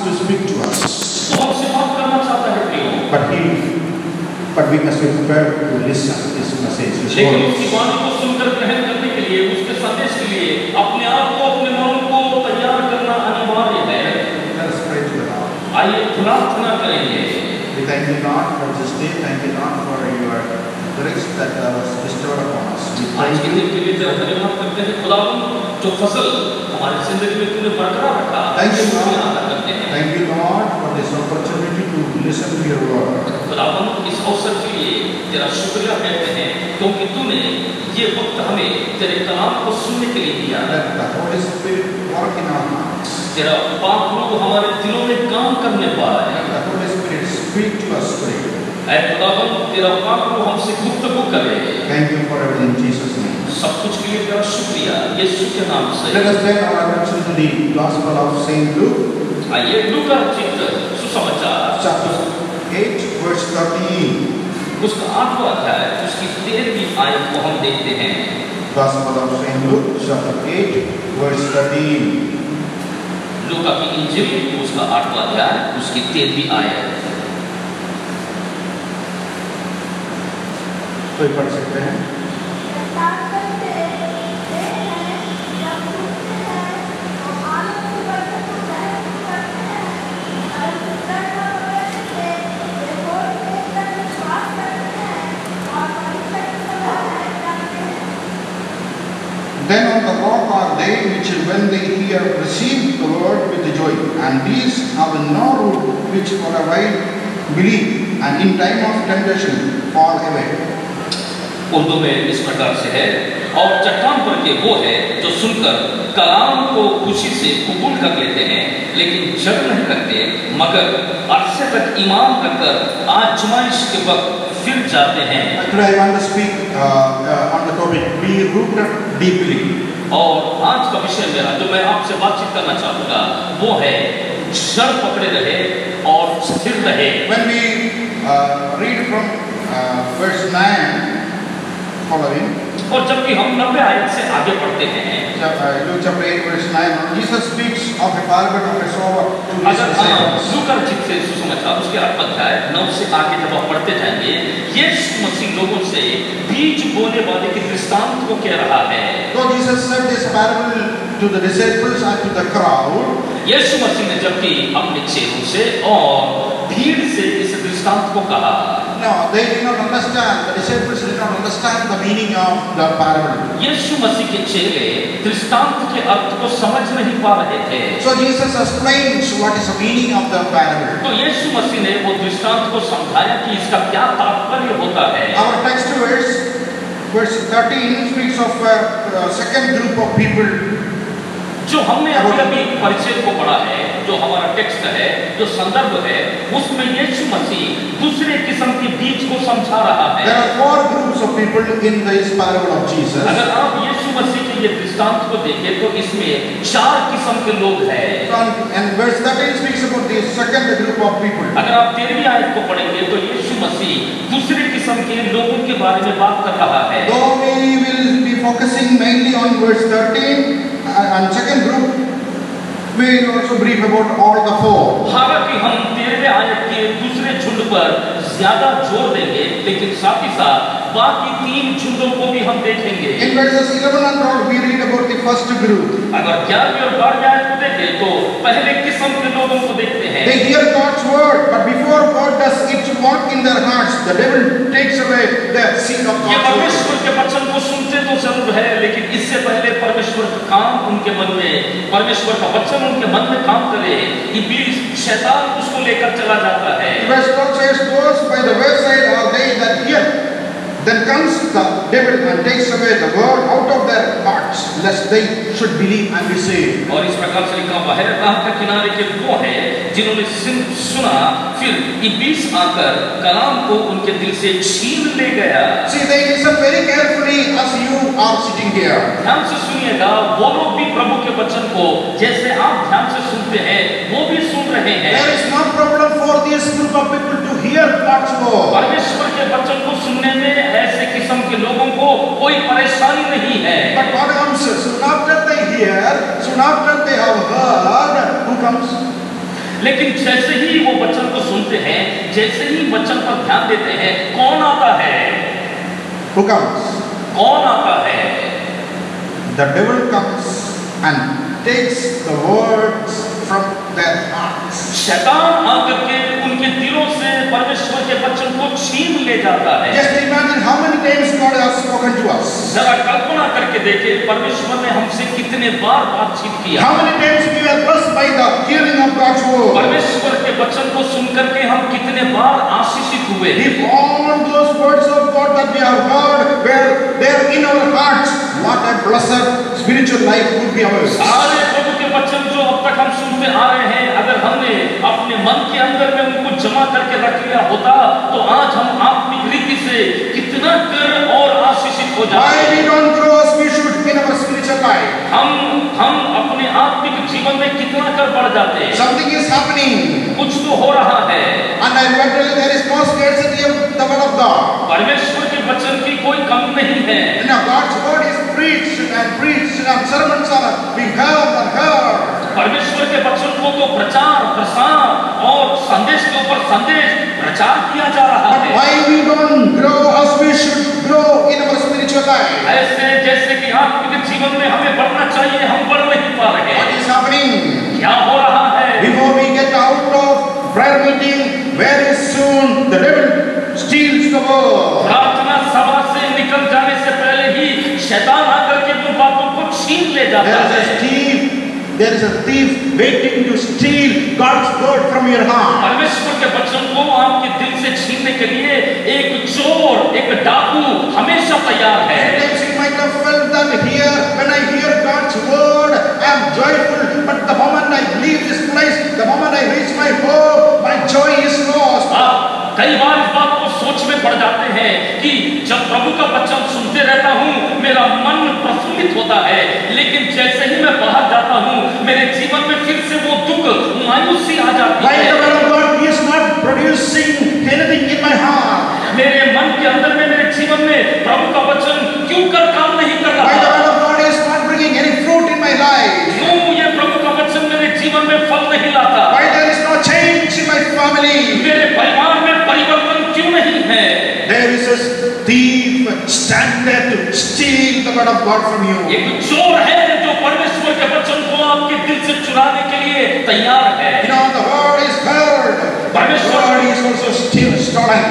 to speak to us. वो हमसे बात करना चाहता है प्रियो। But we must be prepared to listen his message. लेकिन उसकी वाणी को सुनकर ग्रहण करने के लिए, उसके संदेश के लिए अपने आप को, अपने मन को तैयार करना अनिवार्य है। Let us pray to the Lord. आइए प्रार्थना करेंगे। We thank you, Lord, for this day. Thank you, Lord, for your grace that was bestowed upon us. We आज thank के you. दिन के लिए तेरा धन्यवाद करते हैं खुदावंद, जो फसल हमारी जिंदगी में तूने बरकरार रखा। Thank you, Lord. अदा करते हैं। Thank you, Lord, for this opportunity to listen to your word. खुदावंद, इस अवसर के लिए तेरा शुक्रिया कहते हैं, क्योंकि तूने ये वक्त हमें तेरे कलाम को सुनने के लिए दिया। Let the Holy Spirit work in our hearts. तेरा पाक रूह हमारे दिलों में काम करने पाए। Let the Holy Spirit speak to us today. ऐ खुदावंद, तेरा पाक रूह हमसे गुफ्तगू करे। Thank you for everything in Jesus' name. सब कुछ के लिए तेरा शुक्रिया, यीशु के नाम से। Let us turn our attention to the Gospel of Saint Luke, आइए लूका रचित सुसमाचार chapter 8, verse 13. उसका 8वां अध्याय, उसकी 13वीं आयत को हम देखते हैं। Gospel of Saint Luke, chapter 8, verse 13. लूका की इंजील, उसका 8वां अध्याय, उसकी 13वीं आयत। कोई पढ़ सकते हैं? Then on the rock are they which when they hear receive the word with joy, and these have no root which for a while believe, and in time of temptation fall away. Urdu में इस प्रकार से है, और चट्टान पर के वो है जो सुनकर कलाम को खुशी से कबूल कर लेते हैं, लेकिन जड़ नहीं करते, मगर अरसे तक ईमान रखकर आजमाइश के वक्त फिर जाते हैं। Today I want to speak on the topic be rooted deeply. और आज का विषय मेरा जो मैं आपसे बातचीत करना चाहूँगा वो है जड़ पकड़े रहे और स्थिर रहे। When we read from verse 9 following, और जब भी हम 90 आयत से आगे पढ़ते हैं, Luke chapter 8 verse 9, Jesus speaks of a parable of a sower to his अगर disciples. लूका रचित से सुसमाचार उसके 8वां अध्याय 9 से आगे जब आप पढ़ते जाएंगे, यीशु मसीह लोगों से बीज बोने वाले के दृष्टांत को कह रहा है। So Jesus said this parable to the disciples and to the crowd. यीशु मसीह ने जबकि अपने चेलों से और भीड़ से इस दृष्टांत को कहा। No, they did not understand. The disciples did not understand the meaning of the parable. यीशु मसीह के चेले दृष्टांत के अर्थ को समझ नहीं पा रहे थे। So Jesus explains what is the meaning of the parable. तो यीशु मसीह ने वो दृष्टांत को समझाया कि इसका क्या तात्पर्य होता है। Our text verse 13 speaks of a second group of people. जो हमने अभी परिचय को पढ़ा है, जो हमारा टेक्स्ट है, जो संदर्भ है, उसमें यीशु मसीह दूसरे किस्म के बीज को समझा रहा है। There are 4 groups of people in this parable of Jesus. अगर आप यीशु मसीह के ये दृष्टांत को देखें तो इसमें 4 किस्म के लोग हैं। And verse 13 speaks about the second group of people. अगर आप 13वीं आयत को पढ़ेंगे तो यीशु मसीह दूसरे किस्म के लोगों के बारे में बात कर रहा है। Though we will be focusing mainly on verse 13 and second group, we will also brief about all the 4. हालांकि हम 13वें आयत के दूसरे झुंड पर ज्यादा जोर देंगे, लेकिन साथ ही साथ बाकी 3 झुंडों को भी हम देखेंगे। In verses 11 and 12 we read about the first group. अगर 11वीं और 12वीं आयत को देखें तो पहले किस्म के लोगों को देखते हैं। They hear God's word, but before God does it work in their hearts, the devil takes away the seed of ये God's word. परमेश्वर के वचन को सुनते तो जरूर है, लेकिन इससे पहले परमेश्वर का काम उनके मन में, परमेश्वर का वचन उनके मन में काम करे, इब्लीस शैतान उसको लेकर चला जाता है। Verse 12 says, "Those by the wayside are they that hear. Then comes the devil and takes away the word out of their hearts, lest they should believe and be saved." और इस प्रकार से लिखा हुआ है, राह के किनारे के वो हैं जिन्होंने सुना, फिर इब्लीस आकर कलाम को उनके दिल से छीन ले गया। See, they listen very carefully as you are sitting here. ध्यान से सुनिएगा, वो लोग भी प्रभु के वचन को जैसे आप ध्यान से सुनते हैं, वो भी सुन रहे हैं। There is no problem for this group of people to hear God's word. परमेश्वर के वचन को सुनने में ऐसे किस्म के लोगों को कोई परेशानी नहीं है। But what comes soon after they hear, soon after they have heard, who comes? लेकिन वचन पर ध्यान देते हैं, कौन आता है? Who comes? कौन आता है? The devil comes and takes the words from their hearts. शैतान आकर के उनके दिलों से परमेश्वर के वचन को छीन ले जाता है। Just imagine how many times God has spoken to us. जरा कल्पना करके देखें, परमेश्वर ने हमसे कितने बार बातचीत किया। How many times we were blessed by the hearing of God's word. परमेश्वर के वचन को सुनकर के हम कितने बार आशीषित हुए। If all those words of God that we have heard were there in our hearts, what a blessed spiritual life would be ours. सारे प्रभु के वचन जो अब तक हम सुनते आ रहे हैं, अगर हमने अपने मन के अंदर में उनको जमा करके रख लिया होता, तो आज हम आत्मिक रीति से कितना कर और आशीषित हो जाते। Why we don't grow as we should in our spiritual life? हम अपने आत्मिक जीवन में कितना कर बढ़ जाते हैं। Something is happening. कुछ तो हो रहा है। And I want to tell you, there is no scarcity of the word of God. परमेश्वर के वचन की कोई कमी नहीं है। Now God's word is preached and sermons are being heard and heard. परमेश्वर के वचन को तो प्रचार प्रसार और संदेश के ऊपर संदेश प्रचार किया जा रहा But है। why we don't grow as we should grow in our spiritual life? ऐसे जैसे कि आत्मिक जीवन में हमें बढ़ना चाहिए, हम बढ़ नहीं पा रहे। What is happening? क्या हो रहा है? Before we get out of prayer meeting, very soon the devil steals the word. प्रार्थना सभा से निकल जाने से पहले ही शैतान आकर के उन बातों को छीन ले जाता है। There is a thief waiting to steal God's word from your heart. परमेश्वर के वचन को आपके दिल से छीनने के लिए एक चोर, एक डाकू हमेशा तैयार है। Sometimes you might have felt that here, when I hear God's word, I am joyful. But the moment I leave this place, the moment I reach my home, my joy is lost. कई बार इस बात को सोच में पड़ जाते हैं कि जब प्रभु का वचन सुनते रहता हूँ, मेरा मन प्रफुल्लित होता है, लेकिन जैसे ही मैं बाहर जाता हूँ, मेरे जीवन में फिर से वो दुख, मायूसी आ जाती Why है। the word of God is not producing anything in my heart? मेरे मन के अंदर में, मेरे जीवन में प्रभु का वचन क्यों कर काम नहीं कर Why the रहा? word of God is not bringing any fruit in my life? क्यों ये प्रभु का वचन मेरे जीवन में फल नहीं लाता? Why there is no change in my family? मेरे परिवार में परिवर्तन क्यों नहीं है? There is a thief stand there to steal the word of God from you. एक चोर है जो परमेश्वर के वचन को आपके दिल से चुराने के लिए तैयार है। You know, the word is heard. The word is also still stolen.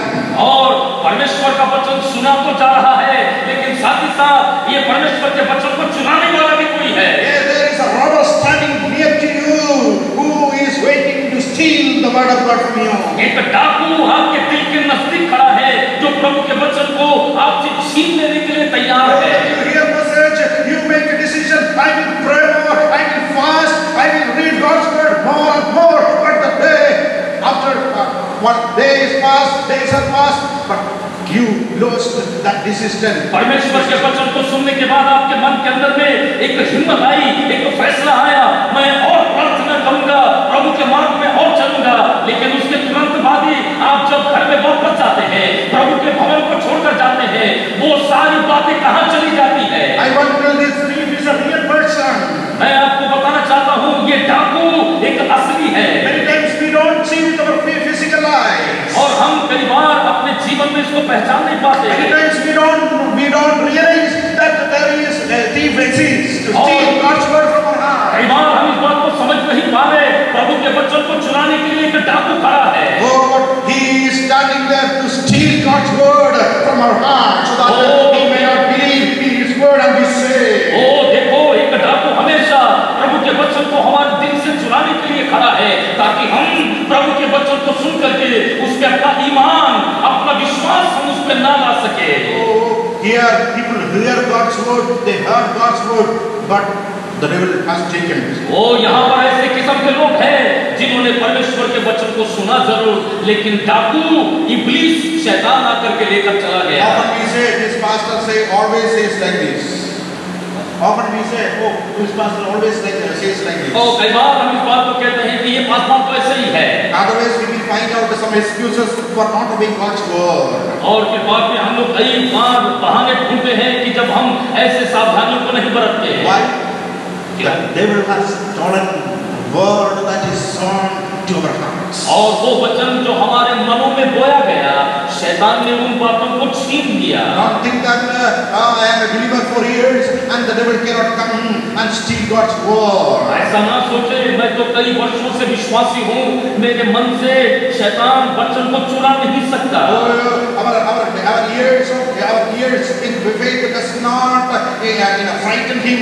और परमेश्वर का वचन सुना तो जा रहा है, लेकिन साथ ही साथ ये परमेश्वर के वचन को चुराने वाला भी कोई है। There is a robber standing near to you who is waiting to steal the word of God from you. एक डाकू आपके दिल के नजदीक खड़ा है जो प्रभु के वचन को आपसे छीन लेने के लिए तैयार है। You hear message, you make a decision. I will pray more, I will fast, I will read God's word more and more. But the day after 1 day is passed, days are passed, but you lost that decision. परमेश्वर के वचन को सुनने के बाद आपके मन के अंदर में एक हिम्मत आई, एक फैसला आया, मैं और प्रार्थना करूंगा, प्रभु के मार्ग में और चलूंगा। लेकिन उसके तुरंत बाद ही आप जब घर में वापस जाते हैं, प्रभु के भवन को छोड़कर जाते हैं, वो सारी बातें कहाँ चली जाती है? I want to tell this thief is a real person. मैं आपको बताना चाहता हूँ, ये डाकू एक असली है। Many times we don't see with our physical eyes. और हम कई बार अपने जीवन में इसको पहचान नहीं पाते। Many times we don't realize that there is a thief exists to steal God's word from our heart. कई बार हम इस बात को समझ नहीं पा रहे, प्रभु के वचन को चुराने के लिए एक डाकू खड़ा है। God, he is standing there to steal God's word from our heart, so that we may not believe in His word and be saved. ओ देखो, एक डाकू हमेशा प्रभु के वचन को हमारे दिल से चुराने के लिए खड़ा है, ताकि हम प्रभु के वचन को सुन करके उसके अपना ईमान, अपना विश्वास हम उस पर ना ला सके। Here people hear God's word, they heard God's word, but the devil has taken it. ओ यहाँ पर ऐसे किस्म के लोग हैं जिन्होंने परमेश्वर के वचन को सुना जरूर, लेकिन डाकू इब्लीस शैतान आकर के लेकर चला गया। Often we say, this pastor always says like this. Often we say, oh, this pastor always says like this. ओ कई बार हम इस बात को कहते हैं कि ये पासवान तो ऐसे ही है। Otherwise, we will find out some excuses for not obeying God's word. और फिर बाद में हम लोग कई बार बहाने ढूंढते हैं कि जब हम ऐसे सावधानियों को नहीं बरतते। Why? The devil has stolen the word that is sown into our hearts. और वो वचन जो हमारे मनों में बोया गया, शैतान ने उन बातों को छीन लिया। Don't think that I am a believer for years and the devil cannot come and steal God's word. ऐसा ना सोचे, मैं तो कई वर्षों से विश्वासी हूँ, मेरे मन से शैतान वचन को चुरा नहीं सकता। Our years in faith does not frighten him.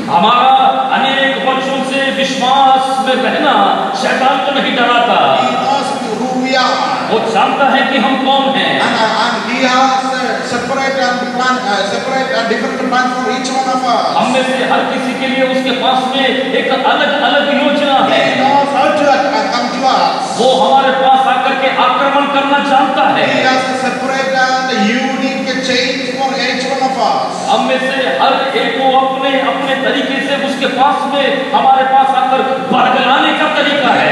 हमारा अनेक वर्षों से विश्वास में रहना शैतान को नहीं डराता। He knows who we are. वो जानता है कि हम कौन हैं। And he has separate and different plan for each one of us. हम में से हर किसी के लिए उसके पास में एक अलग योजना है। He knows how to come to us. वो हमारे पास आकर के आक्रमण करना जानता है। He has a separate and unique change for each one of us. हम में से हर एक को अपने तरीके से उसके पास में हमारे पास आकर बरगलाने का तरीका है।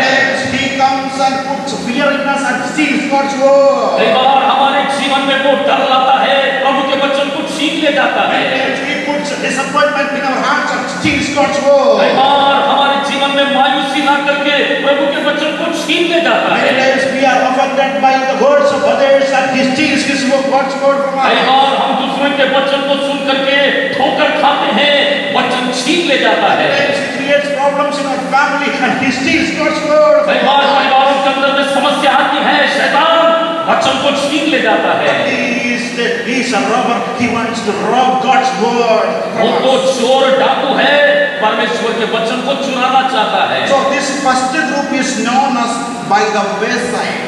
He comes and puts fear in us and steals God's word. कई बार हमारे जीवन में वो डर लाता है, प्रभु के वचन को छीन ले जाता है। He puts disappointment in our hearts and steals God's word. कई बार हमारे जीवन में मायूसी ला करके प्रभु के वचन को छीन ले जाता है। Many times we are offended by the words of others and he steals his God's word from us. कई बार हम दूसरों के वचन को सुन करके ठोकर खाते हैं, वचन छीन ले जाता है। He creates problems in our family and he steals God's word. कई बार परिवारों के अंदर में समस्या आती है, शैतान वचन को छीन ले जाता है। He is a robber. He wants to rob God's word वो from तो us. चोर डाकू है, परमेश्वर के वचन को चुराना चाहता है। So this first group is known as by the wayside.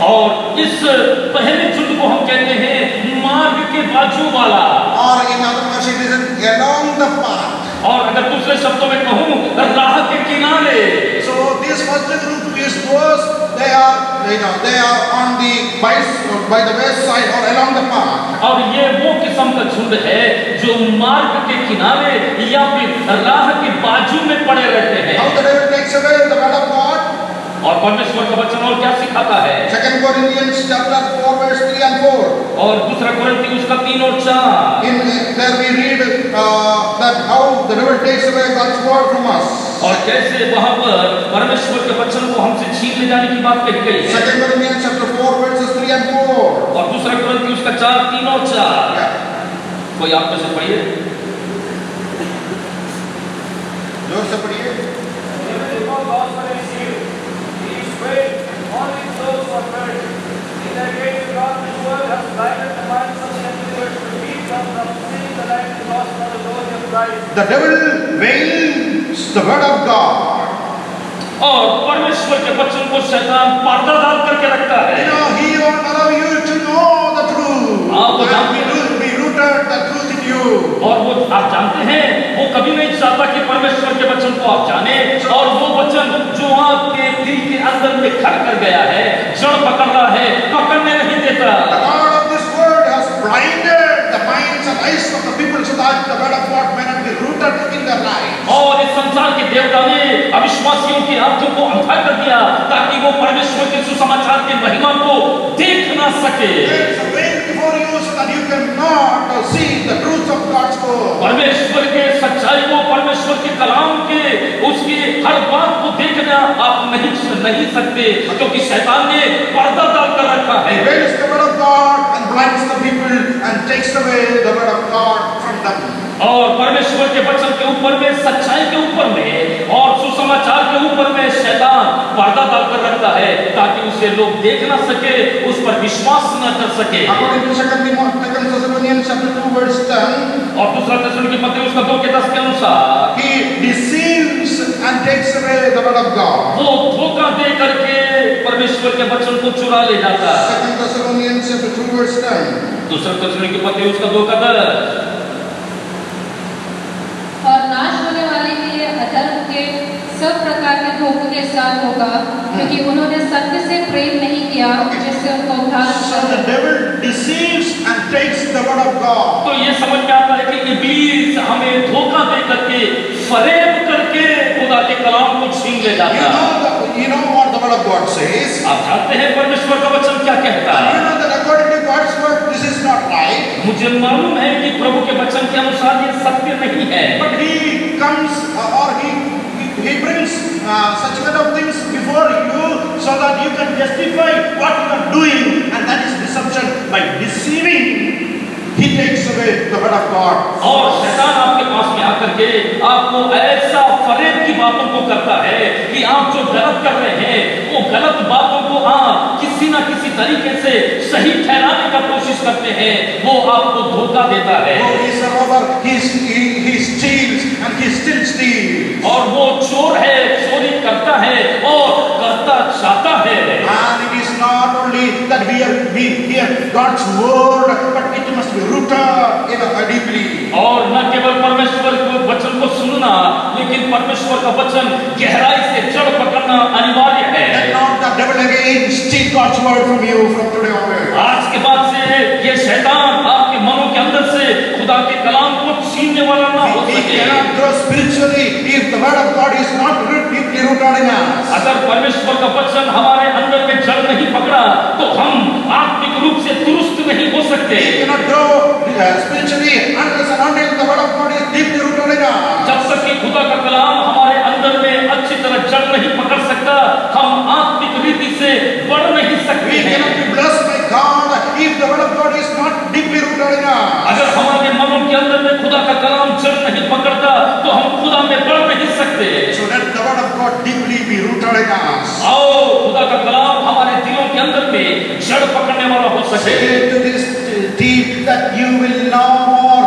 और इस पहले झुंड को हम कहते हैं मार्ग के बाजू वाला, Or in other words, it is along the path. और अगर दूसरे शब्दों में कहूँ राह के किनारे। So this first group is those they are on the by the wayside or along the path. और ये वो किस्म का झुंड है जो मार्ग के किनारे या फिर राह के बाजू में पड़े रहते हैं। How the devil takes away the word of God. और परमेश्वर का वचन और क्या सिखाता है? 2 Corinthians chapter 4 verse 3 and 4. और दूसरा कोरिन्थी उसका 3 और 4। In there we read that how the devil takes away God's word from us. और कैसे वहां पर परमेश्वर के वचन को हमसे छीन ले जाने की बात कही गई है। 2 Corinthians chapter 4 verses 3 and 4. और दूसरा कोरिन्थी उसका 4 3 और 4। Yeah. कोई आप में से पढ़िए। जोर से पढ़िए। The devil veils the word of God. और परमेश्वर के वचन को शैतान पर्दा डाल करके रखता है। He won't allow you to know the truth. And be rooted the truth in you. और वो आप जानते हैं, वो कभी नहीं चाहता कि परमेश्वर के वचन को आप जाने, और वो वचन जो आपके दिल के अंदर में खड़ कर गया है, जड़ पकड़ रहा है, पकड़ने नहीं देता। The God of this world has blinded the minds and eyes of the people so that the word of God may not be rooted in their lives. और इस संसार के देवता ने अविश्वासियों की आंखों को अंधा कर दिया ताकि वो परमेश्वर के सुसमाचार की महिमा को देख ना सके। There is a veil before you so that you cannot see the truth of God's word. परमेश्वर के सच्चाई को, परमेश्वर के कलाम के उसकी हर बात को देखना आप नहीं सकते, क्योंकि शैतान ने पर्दा डाल कर रखा है। He veils the word of God and blinds the people and takes away the word of God from them. और परमेश्वर के वचन के ऊपर में, सच्चाई के ऊपर में और सुसमाचार के ऊपर में शैतान पर्दा डालकर रखता है ताकि उसे लोग देख ना सके, उस पर विश्वास ना कर सके। According to 2 Thessalonians chapter 2 verse 10, और दूसरा थिस्सलुनीकी पत्री उसका 2 के 10 के अनुसार he deceives and takes away the word of God. वो धोखा दे करके परमेश्वर के वचन को चुरा ले जाता है। 2 Thessalonians chapter 2 verse 10. दूसरा थिस्सलुनीकी पत्री उसका 2 का 10। और नाश होने वाले के लिए अधर्म के सब प्रकार के धोखों के साथ होगा, क्योंकि उन्होंने सत्य से प्रेम नहीं किया जिससे उनका उद्धार So the devil deceives and takes the word of God. तो ये समझ में आता है कि इब्लीस हमें धोखा दे करके, फरेब करके खुदा के कलाम को छीन ले जाता है। You know what the word of God says. आप जानते हैं परमेश्वर का वचन क्या कहता है? You know that according to God's word, this is not right. मुझे मालूम है कि प्रभु के वचन के अनुसार ये सत्य नहीं है, But he comes or he he brings such kind of things before you so that you can justify what you are doing, and that is deception. By deceiving, he takes away the word of God. और शैतान आपके पास में आकर के आपको ऐसा फरेब की बातों को करता है कि आप जो गलत कर रहे हैं वो गलत बातों को आप किसी ना किसी तरीके से सही ठहराने का कोशिश करते हैं, वो आपको धोखा देता है। Oh, he is a robber. He steals and he still steals. और वो चोर है, चोरी करता है और करता चाहता है। And it is not only that we hear God's word, but it must be rooted in a deeply. और न केवल परमेश्वर के वचन को सुनना, लेकिन परमेश्वर का वचन गहराई से जड़ पकड़ना अनिवार्य है। Let not the devil again steal God's word from you from today onward. आज के बाद से ये शैतान आपके मनों के अंदर से खुदा के कलाम को छीनने वाला ना हो We सके। cannot grow spiritually if the word of God is not deeply rooted in us. अगर परमेश्वर का वचन हमारे अंदर में जड़ नहीं पकड़ा तो हम आत्मिक रूप से दुरुस्त नहीं हो सकते। We cannot grow spiritually unless and until the word of God is deeply rooted in us. जब तक कि खुदा का कलाम हमारे अंदर में अच्छी तरह जड़ नहीं पकड़ सकता, हम आत्मिक रीति से बढ़ नहीं सकते We हैं। cannot be blessed by God if the word of God is not deeply rooted in us. अगर हमारे मनों के अंदर में खुदा का कलाम जड़ नहीं पकड़ता तो हम खुदा में बढ़ नहीं सकते। So let the word of God deeply be rooted in us. आओ खुदा का कलाम हमारे दिलों के अंदर में जड़ पकड़ने वाला हो सके। Say to this thief that you will no more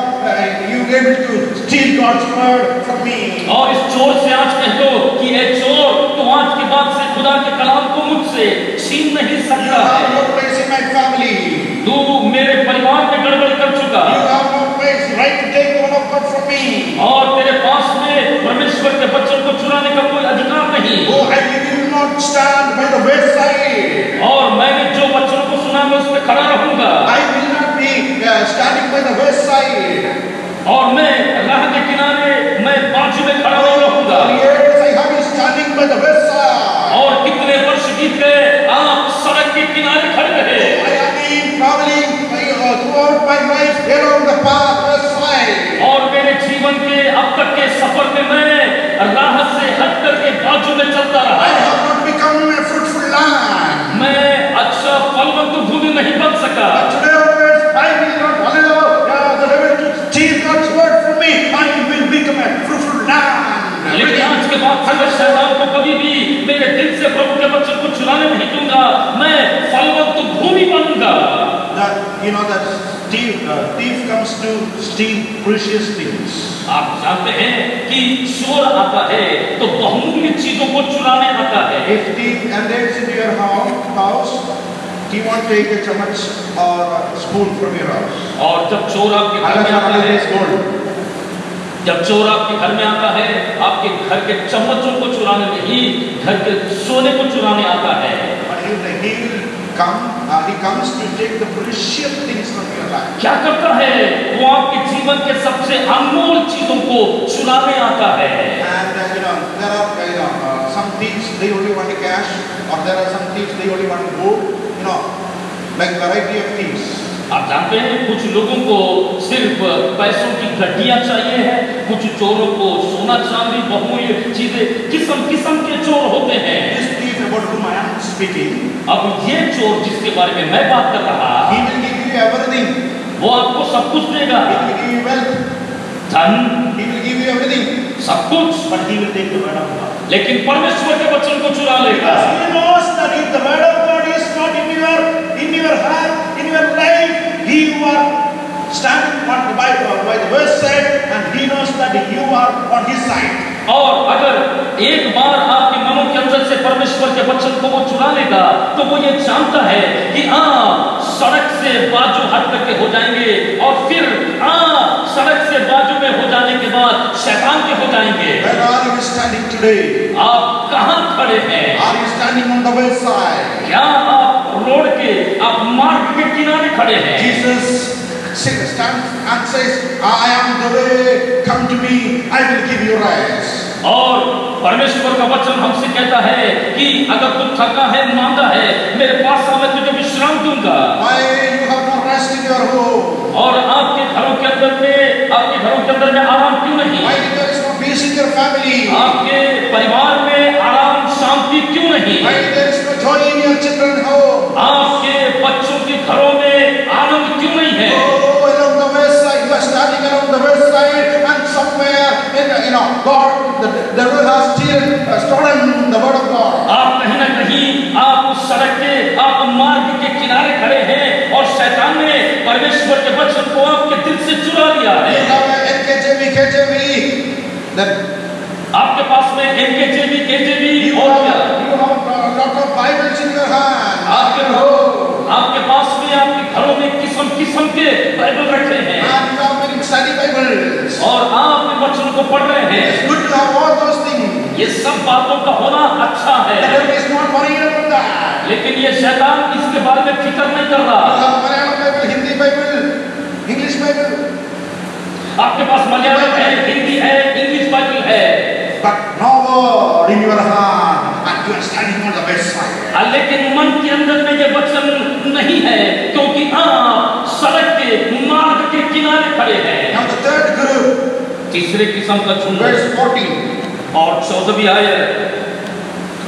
you be able to steal God's word from me. और इस चोर से आज कह दो कि ए चोर, तो आज के बाद से खुदा के कलाम को मुझसे छीन नहीं You सकता have है। no place in my family. तू मेरे परिवार में गड़बड़ कर चुका You have no place right to take the word of God from me. और तेरे पास में परमेश्वर के वचन को चुराने का कोई अधिकार नहीं। Oh, I will not stand by the wayside. और मैंने जो वचनों को सुना मैं उस पर खड़ा रहूंगा। I will not be standing by the wayside. और मैं राह के किनारे मैं बाजू में खड़ा नहीं रहूंगा। Years I have been standing by the wayside. और कितने वर्ष बीत गए आप सड़क के किनारे खड़े रहे। I have been traveling throughout my life along the path wayside. और मेरे जीवन के अब तक के सफर में मैं राह से हट करके बाजू में चलता I रहा। have not become a fruitful land. मैं अच्छा फलवंत भूमि नहीं बन सका। But today onwards, I will not allow the devil to steal God's word from me. I will become a fruitful land. लेकिन आज के बाद से मैं शैतान को कभी भी मेरे दिल से प्रभु के वचन को चुराने नहीं दूंगा। मैं फलवंत भूमि बनूंगा। That you know that thief comes to steal precious things. आप जानते हैं कि चोर आता है तो बहुमूल्य चीजों को चुराने आता है। If thief enters into your house, he won't take a chammach or a spoon from your house. और जब चोर आपके घर में आता है, जब चोर आपके घर में आता है, आपके घर के चम्मचों को चुराने नहीं, घर के सोने को चुराने आता है। But he will come. He comes to take the precious things from your life. क्या करता है? वो आपके जीवन के सबसे अनमोल चीजों को चुराने आता है। And there are some thieves they only want cash, or there are some thieves they only want gold. Like variety of thieves. आप जानते हैं कुछ लोगों को सिर्फ पैसों की गड्डियां चाहिए है, कुछ चोरों को सोना चांदी बहुमूल्य चीजें, किस्म किस्म के चोर होते हैं। This thief about whom I am speaking, अब ये चोर जिसके बारे में मैं बात कर रहा, he will give you everything. वो आपको सब कुछ देगा, He will give you wealth. धन, He will give you everything. सब कुछ, But he will take the word of God. लेकिन परमेश्वर के वचन को चुरा लेगा। Because he knows that if the word of God is not in your heart, in your life, you are standing by the wayside, and he knows that you are on his side. और अगर एक बार आपके मनों के अंदर से परमेश्वर के वचन को वो चुरा लेगा तो वो ये जानता है कि सड़क से बाजू हट करके हो जाएंगे और फिर सड़क से बाजू में हो जाने के बाद शैतान के हो जाएंगे। Where are you standing today? आप कहाँ खड़े हैं? Are you standing on the wayside? क्या आप रोड के, आप मार्ग के किनारे खड़े हैं? Jesus stands and says, I am the way, come to me, I will give you rest. और परमेश्वर का वचन हमसे कहता है कि अगर तुम थका है, मांदा है, मेरे पास आ, मैं तुझे विश्राम दूंगा। Why you have no rest in your home? और आपके घरों के अंदर में आराम क्यों नहीं? Why there is no peace in your your family? आपके परिवार में आराम शांति क्यों नहीं? Why there is no joy in your children's home? आपके बच्चों के घरों में आनंद क्यों नहीं है? Oh, along the west side, you are standing along the west side, and somewhere in God, the devil has stolen the word of God. आप कहीं ना कहीं आप उस सड़क के आप मार्ग के किनारे खड़े हैं और शैतान ने परमेश्वर के वचन को आपके दिल से चुरा लिया है। You have NKJV, KJV, then आपके पास में NKJV, KJV you और क्या? have a lot of Bibles in your hand. आपके पास में आपके घरों में किस्म किस्म के बाइबल रखे हैं And you are very study Bibles. और आप इन वचनों को पढ़ रहे हैं। It's good to have all those things. ये सब बातों का होना अच्छा The है, devil is not worried about that. लेकिन ये शैतान इसके बारे में फिक्र नहीं कर You रहा। have Malayalam Bible, Hindi Bible, English Bible, आपके पास मलयालम है, हिंदी है, इंग्लिश बाइबल है, but no word in your hand, and you are standing on the west side. लेकिन मन के अंदर में ये वचन नहीं है, क्योंकि आप सड़क के मार्ग के किनारे खड़े हैं। Now the third group, तीसरे किस्म का झुंड verse 14. और 14वीं आयत,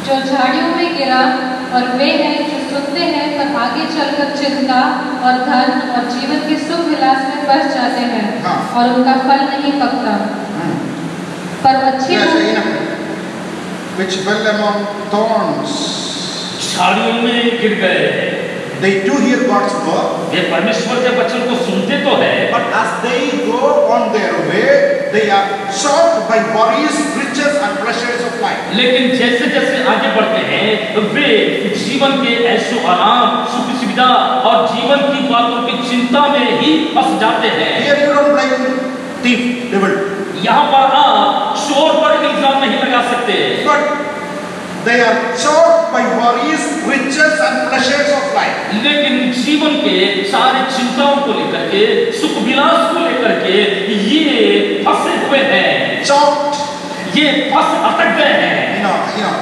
जो झाड़ियों में गिरा और वे हैं जो सुनते हैं पर आगे चलकर चिंता और धन और जीवन के सुख विलास में फंस जाते हैं हाँ। और उनका फल नहीं पकता। पर अच्छी Yes, enough. Which fell among thorns. झाड़ियों में गिर गए। They do hear God's word, वे परमेश्वर के वचन को सुनते तो है, but as they go on their way, they are shocked by worries, riches, and pleasures of life. लेकिन जैसे जैसे आगे बढ़ते हैं वे जीवन के ऐशो आराम, सुख सुविधा और जीवन की बातों की चिंता में ही फंस जाते हैं। Here you don't blame thief, devil, यहाँ पर आप चोर पर इल्जाम नहीं लगा सकते, but they are shocked by worries, riches, and pleasures of life. लेकिन जीवन के सारे चिंताओं को लेकर के, सुख विलास को लेकर के ये फंसे हुए हैं, Shocked, ये फंस अटक गए हैं।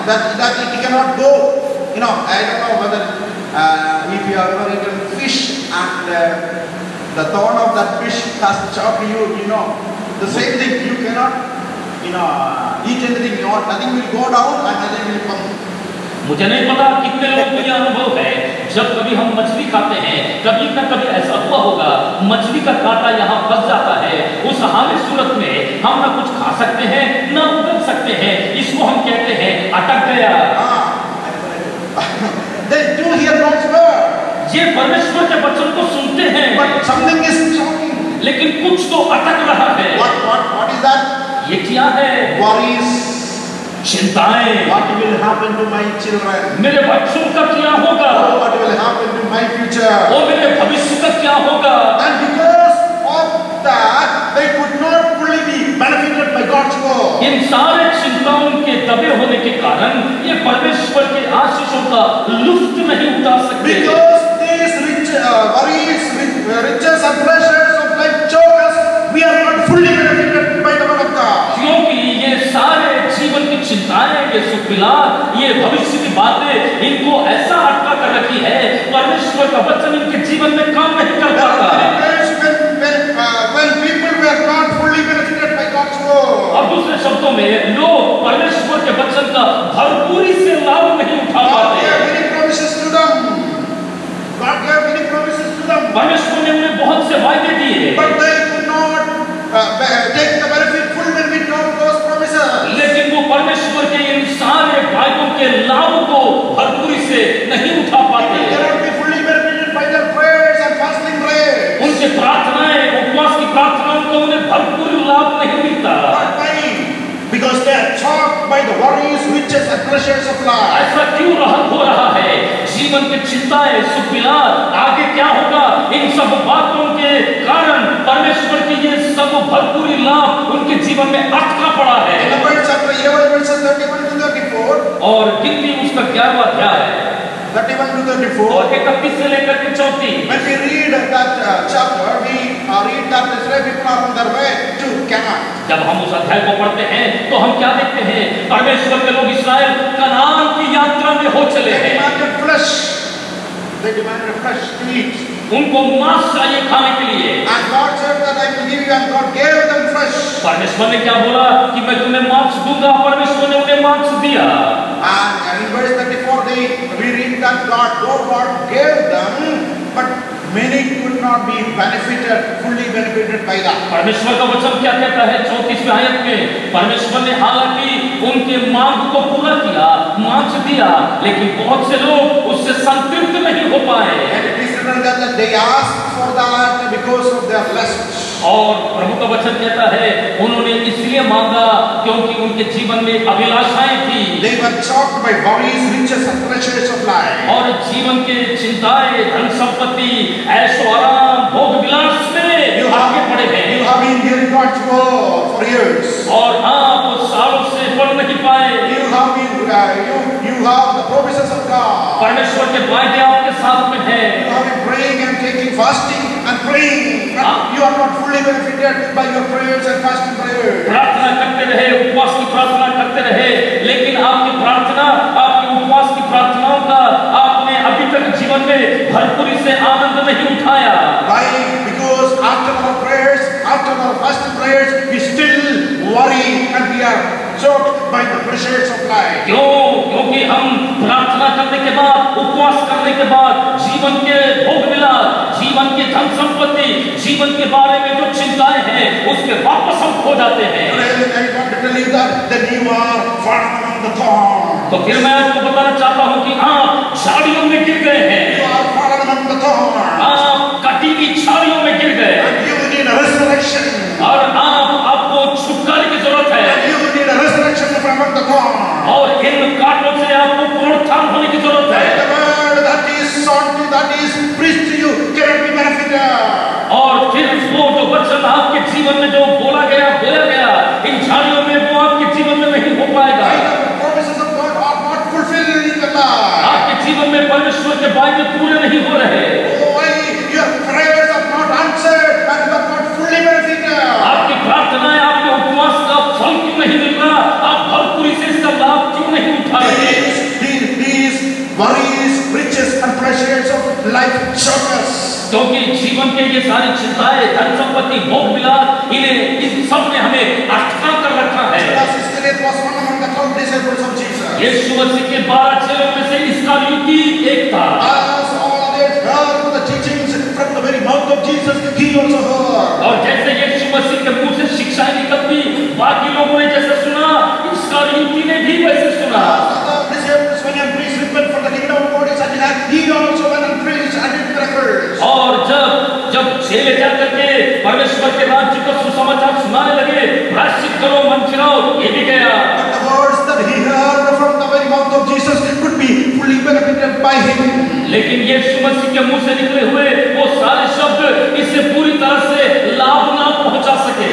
that he cannot go. I don't know whether if you are ever eaten fish and the thorn of that fish has shocked you. The same thing. You cannot, eat anything. Nothing will go down and nothing will come. मुझे नहीं पता कितने लोगों को यह अनुभव है, जब कभी हम मछली खाते हैं, कभी ना कभी ऐसा हुआ होगा, मछली का कांटा यहाँ फंस जाता है, उस हाल सूरत में हम ना कुछ खा सकते हैं ना उगल सकते हैं, इसको हम कहते हैं अटक गया। They do hear God's word, ये परमेश्वर के वचन को सुनते हैं, but something is shocking. लेकिन कुछ तो अटक रहा है। What is that? ये क्या है? Worries. चिंताएं। What will happen to my children? मेरे बच्चों का क्या होगा? What will happen to my future? वो मेरे भविष्य का क्या होगा? And because of that, they could not fully be benefited by God's word. इन सारे चिंताओं के दबे होने के कारण ये परमेश्वर के आशीषों का लुत्फ नहीं उठा सकते। Because these worries, riches and pleasures of life choke us, we are not fully benefited by the word of God. क्योंकि ये सारे जीवन की चिंताएं, ये सुख विलास, ये भविष्य की बातें इनको ऐसा अटका कर रखी है, परमेश्वर का वचन इनके जीवन में काम नहीं कर पाता। When people were not fully benefited by God's word. और दूसरे शब्दों में लोग परमेश्वर के वचन का भरपूरी से लाभ नहीं उठा God पाते। gave many promises to them. God gave many promises to them. परमेश्वर ने उन्हें बहुत से वायदे दिए, But they could not take the full benefit of those promises. लेकिन वो परमेश्वर के इन सारे वायदों के लाभ को भरपूरी से नहीं उठा They पाते। cannot be fully benefited by their prayers and fasting prayers. उनके प्रार्थनाएं, उपवास की प्रार्थनाओं को उन्हें भरपूर लाभ नहीं मिलता। Not why? Because they are shocked by the worries, riches and pleasures of life. ऐसा क्यों हो रहा है? जीवन की चिंताएं, सुख विलास, आगे क्या होगा, इन सब बातों के कारण परमेश्वर की ये सब भरपूरी लाभ उनके जीवन में अटका पड़ा है। In Numbers chapter 11 verses 31 to 34. और गिनती उसका 11वां अध्याय 31 to 34. और 31 से लेकर के 34। When we read that chapter, we read that Israel people are on their way to Canaan. जब हम उस अध्याय को पढ़ते हैं तो हम क्या देखते हैं? परमेश्वर के लोग इस्राएल कनान की यात्रा में हो चले They हैं। demanded flesh. They demanded flesh to eat. उनको मांस चाहिए खाने के लिए, And God said that I will give you, and God gave them flesh. flesh. परमेश्वर ने क्या बोला कि मैं तुम्हें मांस दूंगा, परमेश्वर ने उन्हें मांस दिया। And in verse 34 we read that God gave them, but many could not be fully benefited by that. परमेश्वर का वचन क्या कहता है 34वें आयत में? परमेश्वर ने हालांकि उनके मांग को पूरा किया, मांस दिया, लेकिन बहुत से लोग उससे संतुष्ट नहीं हो पाए। And it is written that they asked for that because of their lust. और प्रभु का वचन कहता है उन्होंने इसलिए मांगा क्योंकि उनके जीवन में अभिलाषाएं थी। They were choked by worries, riches and pleasures of life. और जीवन के चिंताएं, धन संपत्ति, ऐशो आराम, भोग विलास में आगे पड़े हैं। You have been hearing God's word for years. और आप सालों से पढ़ नहीं पाए। You have the promises of God. परमेश्वर के वायदे आपके साथ में हैं। You have been praying and taking fasting and praying, but you are not fully benefited by your prayers and fasting prayers. प्रार्थना करते रहे, उपवास की प्रार्थना करते रहे, लेकिन आपकी प्रार्थना, आपकी उपवास की प्रार्थनाओं का आपने अभी तक जीवन में भरपूरी से आनंद नहीं उठाया। Why? Because after our prayers, after our fasting prayers, we still worry and we are choked by the pressures of life. क्योंकि हम प्रार्थना करने के बाद, उपवास करने के बाद जीवन के भोग विलास, जीवन की धन संपत्ति, जीवन के बारे में जो चिंताएं हैं उसके वापस हम खो जाते हैं। तो फिर मैं आपको बताना चाहता हूँ कि आप झाड़ियों में गिर गए हैं, आप कटीली झाड़ियों में गिर गए और आपको छुटकारे की जरूरत है और इन कांटों से आपको पुनरुत्थान होने की जरूरत है। और फिर वो जो वचन आपके जीवन में जो बोला गया इन झाड़ियों में, वो आपके जीवन में नहीं हो पाएगा। आपके जीवन में परमेश्वर के वायदे पूरे नहीं हो रहे। आपकी प्रार्थनाएं, आपके उपवास का फल क्यों नहीं मिल रहा? आप भरपूरी से इसका लाभ क्यों नहीं उठा रहे? क्योंकि जीवन के ये सारी चिंताएं, धन संपत्ति, भोग विलास, इन्हें इन सब ने हमें अटका कर रखा है। यीशु मसीह के 12 चेलों में से इस्करियोती एक था। और जैसे यीशु मसीह के मुंह से शिक्षाएं निकलती, बाकी लोगों ने जैसे सुना, इस्करियोती ने भी वैसे सुना। और जब चेले जाकर के परमेश्वर के राज्य का सुसमाचार सुनाने लगे, प्रायश्चित करो, मन फिराओ, ये भी गया। लेकिन यीशु मसीह के मुंह से निकले हुए वो सारे शब्द इससे पूरी तरह से लाभ ना पहुंचा सके,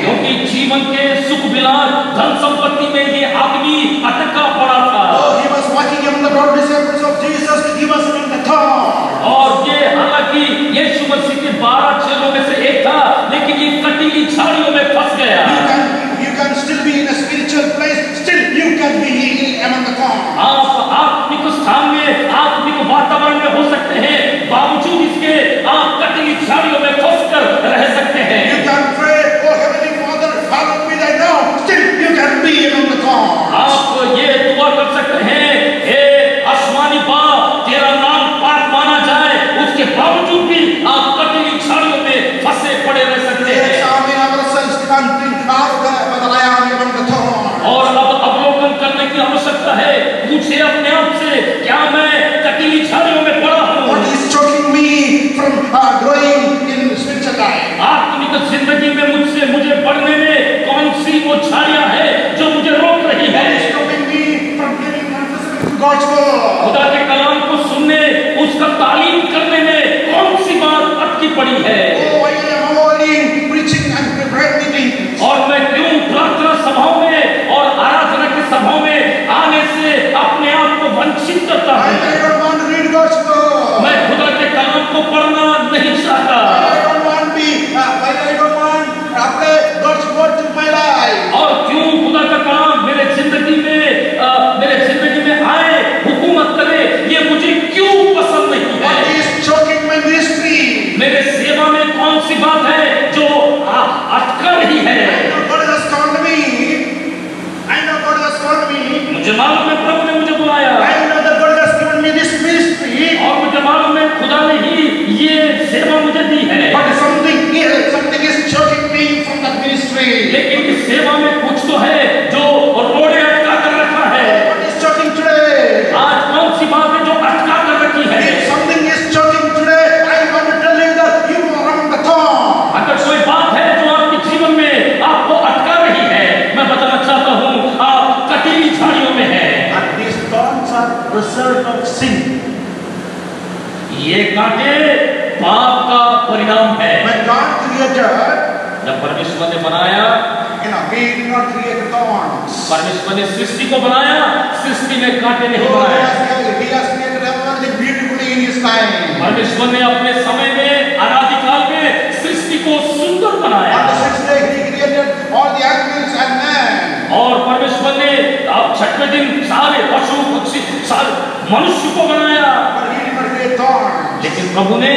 क्योंकि जीवन के सुख विलास, धन संपत्ति में ये आदमी अटका पड़ा था। और ये हालांकि यीशु मसीह के 12 चेलों में से एक था, लेकिन ये कटीली झाड़ियों में फंस गया। आप आत्मिक स्थान में, आत्मिक वातावरण में हो सकते हैं, बावजूद इसके आप कटीली झाड़ियों में फंस कर रह सकते हैं। आप ये दुआ कर सकते हैं, हे आसमानी बाप, तेरा नाम पाक माना जाए, उसके बावजूद भी आप कटीली झाड़ियों में फंसे पड़े रह सकते हैं। और अब अवलोकन करने की आवश्यकता है, पूछे अपने आप से, क्या मैं कटीली झाड़ियों में पड़ा हूँ? आत्मिक जिंदगी में मुझे बढ़ने में कौन सी वो झाड़ियां हैं जो मुझे रोक रही है? खुदा के कलाम को सुनने, उसका तालीम करने में कौन ये कांटे पाप का परिणाम है। When God created, जब परमेश्वर ने बनाया, He did not create thorns. परमेश्वर ने सृष्टि को बनाया, सृष्टि में कांटे नहीं Oh, बनाया। He has created everything beautifully in His time. परमेश्वर ने अपने समय में, अनादिकाल में सृष्टि को सुंदर बनाया। On the sixth day, He created all the animals and man. और परमेश्वर ने अब छठवें दिन सारे पशु पक्षी सारे मनुष्य को बनाया, But He did not create thorns. लेकिन प्रभु ने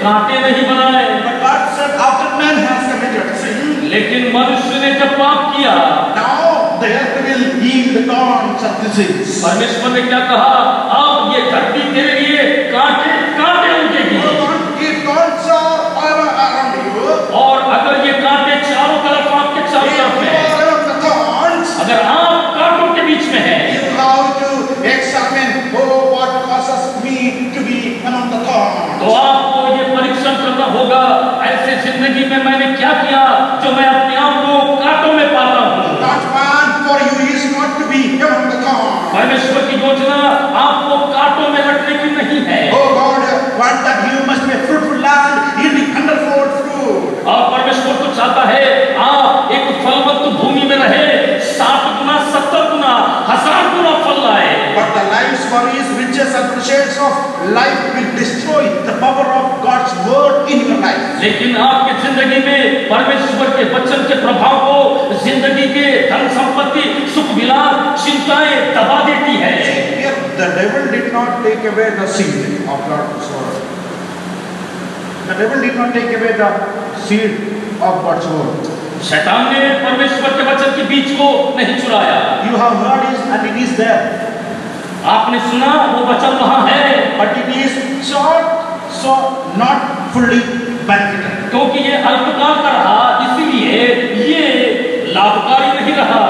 कांटे नहीं बनाए। But God said, after man has committed sin, लेकिन मनुष्य ने जब पाप किया, now the earth will yield the thorns of disease. परमेश्वर ने क्या कहा, अब ये धरती तेरे लिए कांटे कांटे उगेगी। If thorns are around you, और अगर ये कांटे चारों तरफ आपके चारों if तरफ you है, are around the thorns, अगर आप कांटों के बीच में हैं, you have to examine, oh, what causes me to be among the thorns. तो आपको ये परीक्षण करना होगा, ऐसे जिंदगी में मैंने क्या किया जो मैं अपने आप को कांटों में पाता हूँ। God's plan for you is not to be among the thorns. परमेश्वर की योजना आपको कांटों में रखने की नहीं है। Oh God, want that you must be a fruitful land, yielding hundredfold fruit. और परमेश्वर तो चाहता है आप एक फलवत्त भूमि में रहे, 60 गुना 70 गुना 1000 गुना फल लाए। But the life's worries, riches and pleasures of life will destroy the power of God's word in your life. लेकिन आपकी जिंदगी में परमेश्वर के वचन के प्रभाव को जिंदगी के धन संपत्ति सुख विलास चिंताएं दबा देती है। Here the devil did not take away the seed of God's word. The devil did not take away the seed of God's word. शैतान ने परमेश्वर के वचन के बीज को नहीं चुराया। You have heard it and it is there. आपने सुना, वो वचन वहां है, But it is short, so not fully benefited. क्योंकि ये अल्पकाल का रहा, इसीलिए ये लाभकारी नहीं रहा।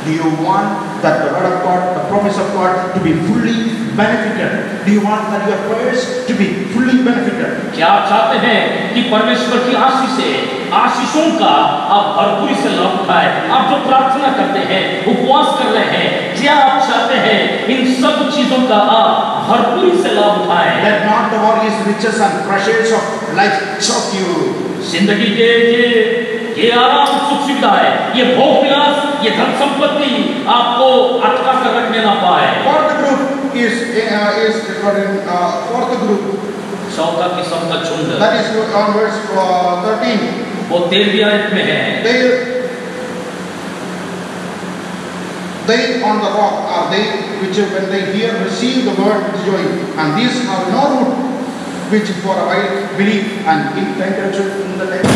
Do you want that the word of God, the promise of God to be fully benefited? Do you want that your prayers to be fully benefited? क्या आप चाहते हैं कि परमेश्वर की आशीषों का आप भरपूरी से लाभ उठाए? आप जो प्रार्थना करते हैं, उपवास कर रहे हैं, क्या आप चाहते हैं इन सब चीजों का आप भरपूरी से लाभ उठाएं? Let not the worries, riches and pleasures of life choke you. जिंदगी के ये आराम सुख सुविधा है, ये भोग विलास, ये धन संपत्ति आपको अटका कर रखने ना पाए। Fourth group is fourth group. चौथा किस्म का झुंड, That is on verse 13. वो 13वीं आयत में है। They on the rock are they which when they hear receive the word with joy, and these have no root, which for a while believe and intended in the name.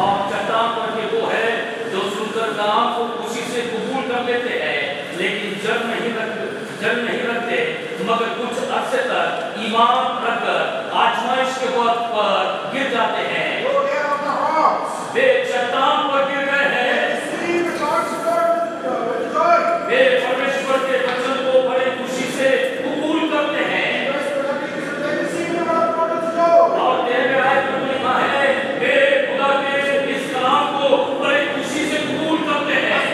और चट्टान पर के वो है जो सुनकर कलाम को खुशी से कबूल कर लेते हैं, लेकिन जड़ नहीं रखते, मगर कुछ अरसे तक ईमान रखकर आजमाइश के वक्त पर गिर जाते हैं। वे चट्टान पर गिर गए हैं, वे परमेश्वर के वचन को बड़े खुशी से कबूल करते हैं। और 13वें आयत में लिखा है, वे खुदा के इस कलाम को बड़े खुशी से कबूल करते हैं।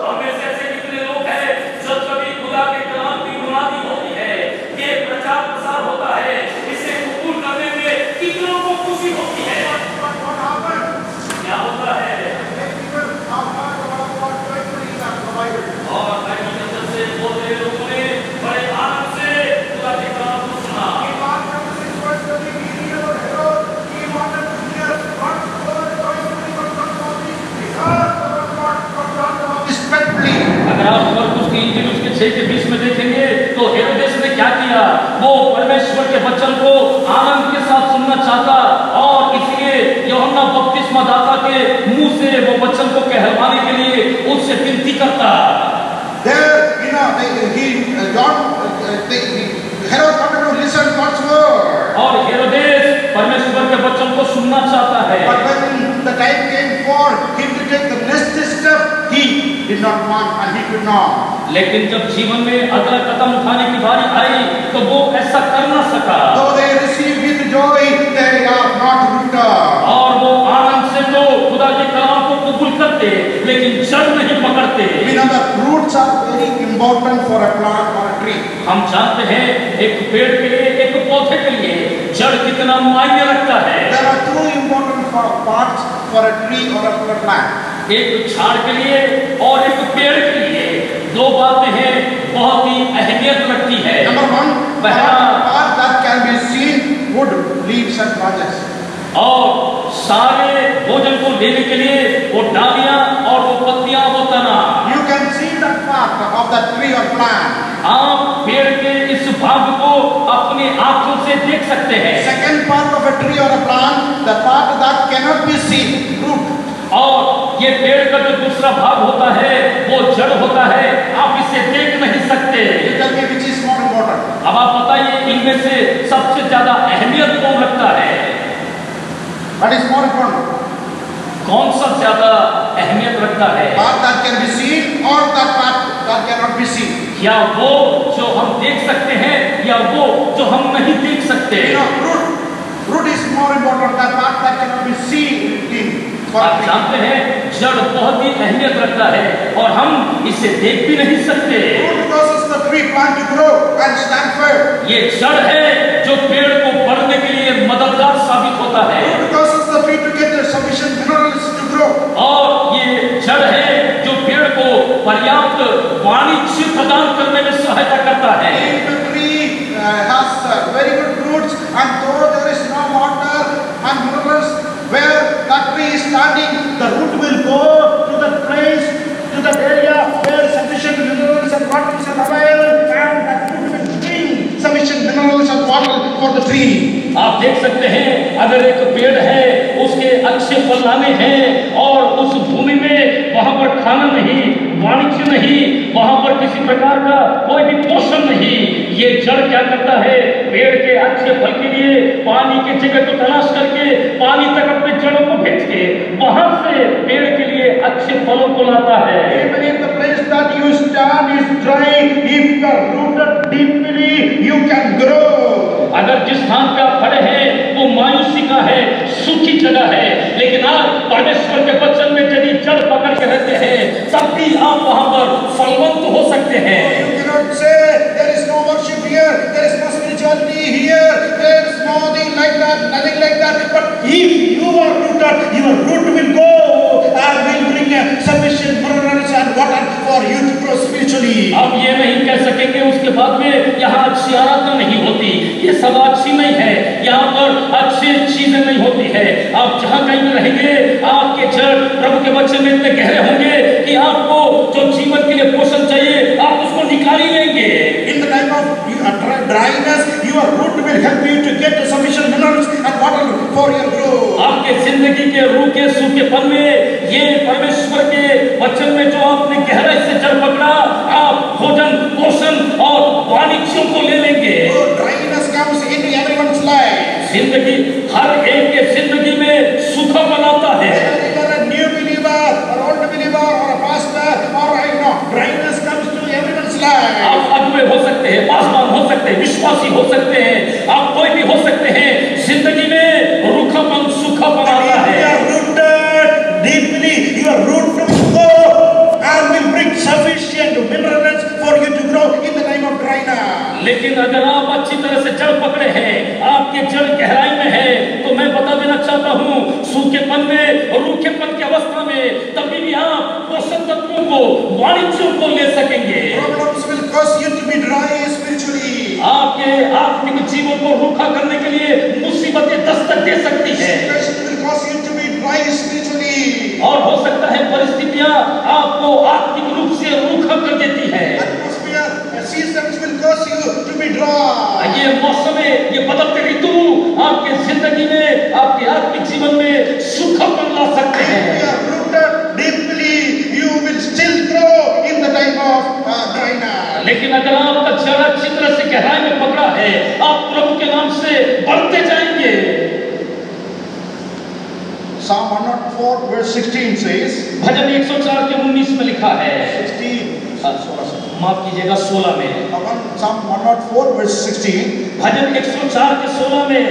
हमें से ऐसे कितने लोग हैं जब कभी खुदा के कलाम की मुनादी होती है, ये प्रचार प्रसार होता है, इसे कबूल करने में कितनों को खुशी होती है। क्या होता है? और बाइबल से बोलते लोगों ने बड़े आनंद से खुदा के कलाम को सुना। अगर आप मरकुस की इंजील उसके 6 के 20 में देखेंगे तो हेरोदेस ने क्या किया, वो परमेश्वर के वचन को आनंद के साथ सुनना चाहता और इसलिए यूहन्ना बपतिस्मा दाता के मुंह से वो वचन को कहलवाने के लिए उससे विनती करता। Herod wanted to listen God's word. और हेरोदेस परमेश्वर के वचन को सुनना चाहता है। But when the time came for him to take the next step, he did not want and he could not. लेकिन जब जीवन में अगला कदम उठाने की बारी आई तो वो ऐसा कर ना सका। Though they receive with joy, they are not rooted. और वो आनंद से तो खुदा के कलाम को कबूल करते पकड़ते लेकिन जड़ नहीं पकड़ते। We know that roots are very important for a plant or a tree. हम जानते हैं एक पेड़ के लिए, एक पौधे के लिए जड़ कितना मायने रखता है। There are two important parts for a tree or a plant. एक झाड़ के लिए और एक पेड़ के लिए दो बातें हैं बहुत ही अहमियत रखती है। Number one, पहला part that can be seen, wood, leaves and branches. और सारे भोजन को लेने के लिए वो डालियां और वो पत्तियां, वो तना। You can see that part of that tree or plant. आप पेड़ के इस भाग को अपनी आंखों से देख सकते हैं। Second part of a tree or a plant, the part that cannot be seen, root. और ये पेड़ का जो दूसरा भाग होता है वो जड़ होता है, आप इसे देख नहीं सकते। You tell me which is more important. अब आप बताइए इनमें से सबसे ज्यादा अहमियत कौन रखता है? What is more important? कौन सा ज्यादा अहमियत रखता है? Part that can be seen or that part that cannot be seen. या वो जो हम देख सकते हैं या वो जो हम नहीं देख सकते? You know, root is more important than part that cannot be seen. आप जानते हैं जड़ बहुत ही अहमियत रखता है और हम इसे देख भी नहीं सकते। Root causes the tree plant to grow and stand firm. ये जड़ है जो पेड़ को बढ़ने के लिए मददगार साबित होता है। Root causes the tree to get the sufficient minerals to grow. और ये जड़ है जो पेड़ को पर्याप्त वाणिज्य प्रदान करने में सहायता करता है। If the tree has very good roots and though there is no water and minerals where that tree is standing, the root will go to the place, to that area where sufficient minerals and water are available, and that root will bring sufficient minerals and water for the tree. आप देख सकते हैं अगर एक पेड़ है उसके अच्छे फल लाने हैं और उस भूमि में वहां पर खाना नहीं, वाणिज्य नहीं, वहां पर किसी प्रकार का कोई भी पोषण नहीं, ये जड़ क्या करता है? पेड़ के अच्छे फल के लिए पानी की जगह को तलाश करके पानी तक अपने जड़ों को भेज के वहां से पेड़ के लिए अच्छे फलों को लाता है। Even if the place that you stand is dry, if you are rooted deeply, you can grow. अगर जिस स्थान पे आप खड़े हैं वो मायूसी का है, सूखी जगह है, लेकिन आप परमेश्वर के वचन में यदि जड़ पकड़ के रहते हैं तब भी आप वहां पर फलवंत हो सकते हैं। You cannot say there is no worship here, there is no spirituality here, there is nothing like that, nothing like that. But if you are rooted, your root will go and will bring sufficient minerals and water for you to grow spiritually. आप ये नहीं कह सकेंगे उसके बाद में यहाँ अच्छी आराधना नहीं होती, ये सब अच्छी नहीं है, यहाँ पर अच्छी चीजें नहीं होती है। आप जहाँ कहीं भी रहेंगे आपके जड़ प्रभु के वचन में इतने गहरे होंगे कि आपको जो जीवन के लिए पोषण चाहिए आप उसको निकाल ही लेंगे। In the time of dryness, your root will help you to get sufficient minerals and water for your growth. आपके जिंदगी के रूखे सूखेपन में ये परमेश्वर के वचन में जो आपने गहराई से जड़ पकड़ा, आप भोजन, पोषण और वाणिज्यों को ले लेंगे। Dryness comes into everyone's life. जिंदगी हर एक के जिंदगी में सूखापन आता है। Whether you are a new believer or old believer or a pastor or I know, dryness comes to everyone's life. आप अगुवे हो सकते हैं, पासवान हो सकते हैं, विश्वासी हो सकते हैं, आप कोई भी हो सकते हैं, जिंदगी में रूखापन, सूखापन आता है। You are rooted deeply, your root will go and will bring sufficient minerals for you to grow in the time of dryness. लेकिन अगर आप अच्छी तरह से जड़ पकड़े हैं, आपके जड़ गहराई में है, तो मैं बता देना चाहता हूँ सूखेपन में और रूखेपन की अवस्था में तभी भी आप पोषक तत्वों को, वाणिज्यों को ले सकेंगे। Problems will cause you to be dry spiritually. आपके आत्मिक जीवन को रूखा करने के लिए मुसीबतें दस्तक दे सकती है। Situation will cause you to be dry spiritually. और हो सकता है परिस्थितियां आपको आत्मिक रूप से रूखा कर देती है। Atmosphere, seasons will cause you to be dry. ये मौसम, ये बदलते ऋतु आपके जिंदगी में, आपके आत्मिक जीवन में सूखापन ला सकते If हैं। you are rooted deeply, you will still grow in the time of dryness. लेकिन अगर आपका जड़ अच्छी तरह से गहराई में पकड़ा है, आप प्रभु के नाम से बढ़ते जाएंगे। Psalm 104 verse 16 says, भजन 104 के 19 में लिखा है, 16, माफ कीजिएगा 16 में, Psalm 104 verse 16, भजन 104 के 16 में,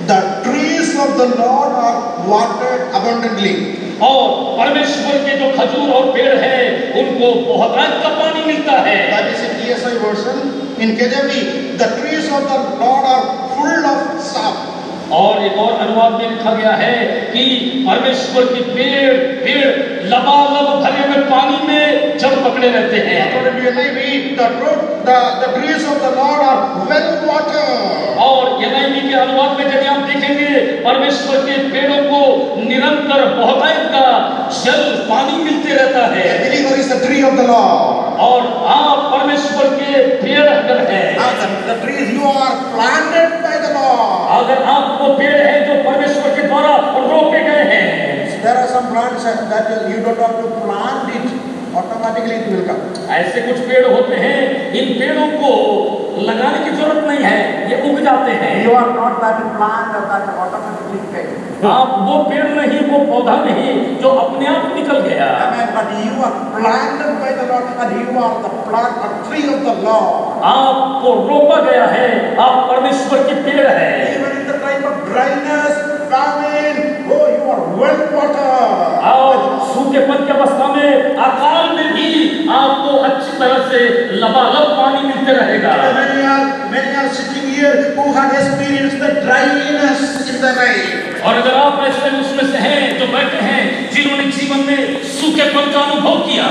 the trees of the Lord are watered abundantly, और परमेश्वर के जो खजूर और पेड़ है उनको बहुतायत का पानी मिलता है। That is in ESI version. In KJV, the trees of the Lord are full of sap. और एक और अनुवाद में लिखा गया है कि परमेश्वर के पेड़ लबालब भरे हुए पानी में जड़ पकड़े रहते हैं। According to NIV, the trees of the Lord are well watered. और NIV के अनुवाद में यदि आप देखेंगे परमेश्वर के पेड़ों को निरंतर बहुतायत का जल पानी मिलते रहता है। A believer is the tree of the Lord. और आप परमेश्वर के पेड़ अगर हैं, The trees you are planted by the Lord. अगर आप वो पेड़ हैं जो परमेश्वर के द्वारा रोपे गए हैं। There are some plants that you don't have to plant it, automatically it will come. ऐसे कुछ पेड़ होते हैं, इन पेड़ों को लगाने की जरूरत नहीं है, ये उग जाते हैं। You are not that plant that automatically came. आप वो पेड़ नहीं, वो पौधा नहीं जो अपने आप निकल गया। Amen. But you are planted by the Lord, and you are the plant, a tree of the Lord. आपको रोपा गया है, आप परमेश्वर के पेड़ हैं। Even in the time of dryness, famine, oh, you are well watered. और सूखेपन की अवस्था में, अकाल में भी आपको अच्छी तरह से लबालब पानी मिलते रहेगा। Many are sitting here who had experienced the dryness in the night. और अगर आप ऐसे उसमें से हैं जो बैठे हैं जिन्होंने जीवन में सूखेपन का अनुभव किया,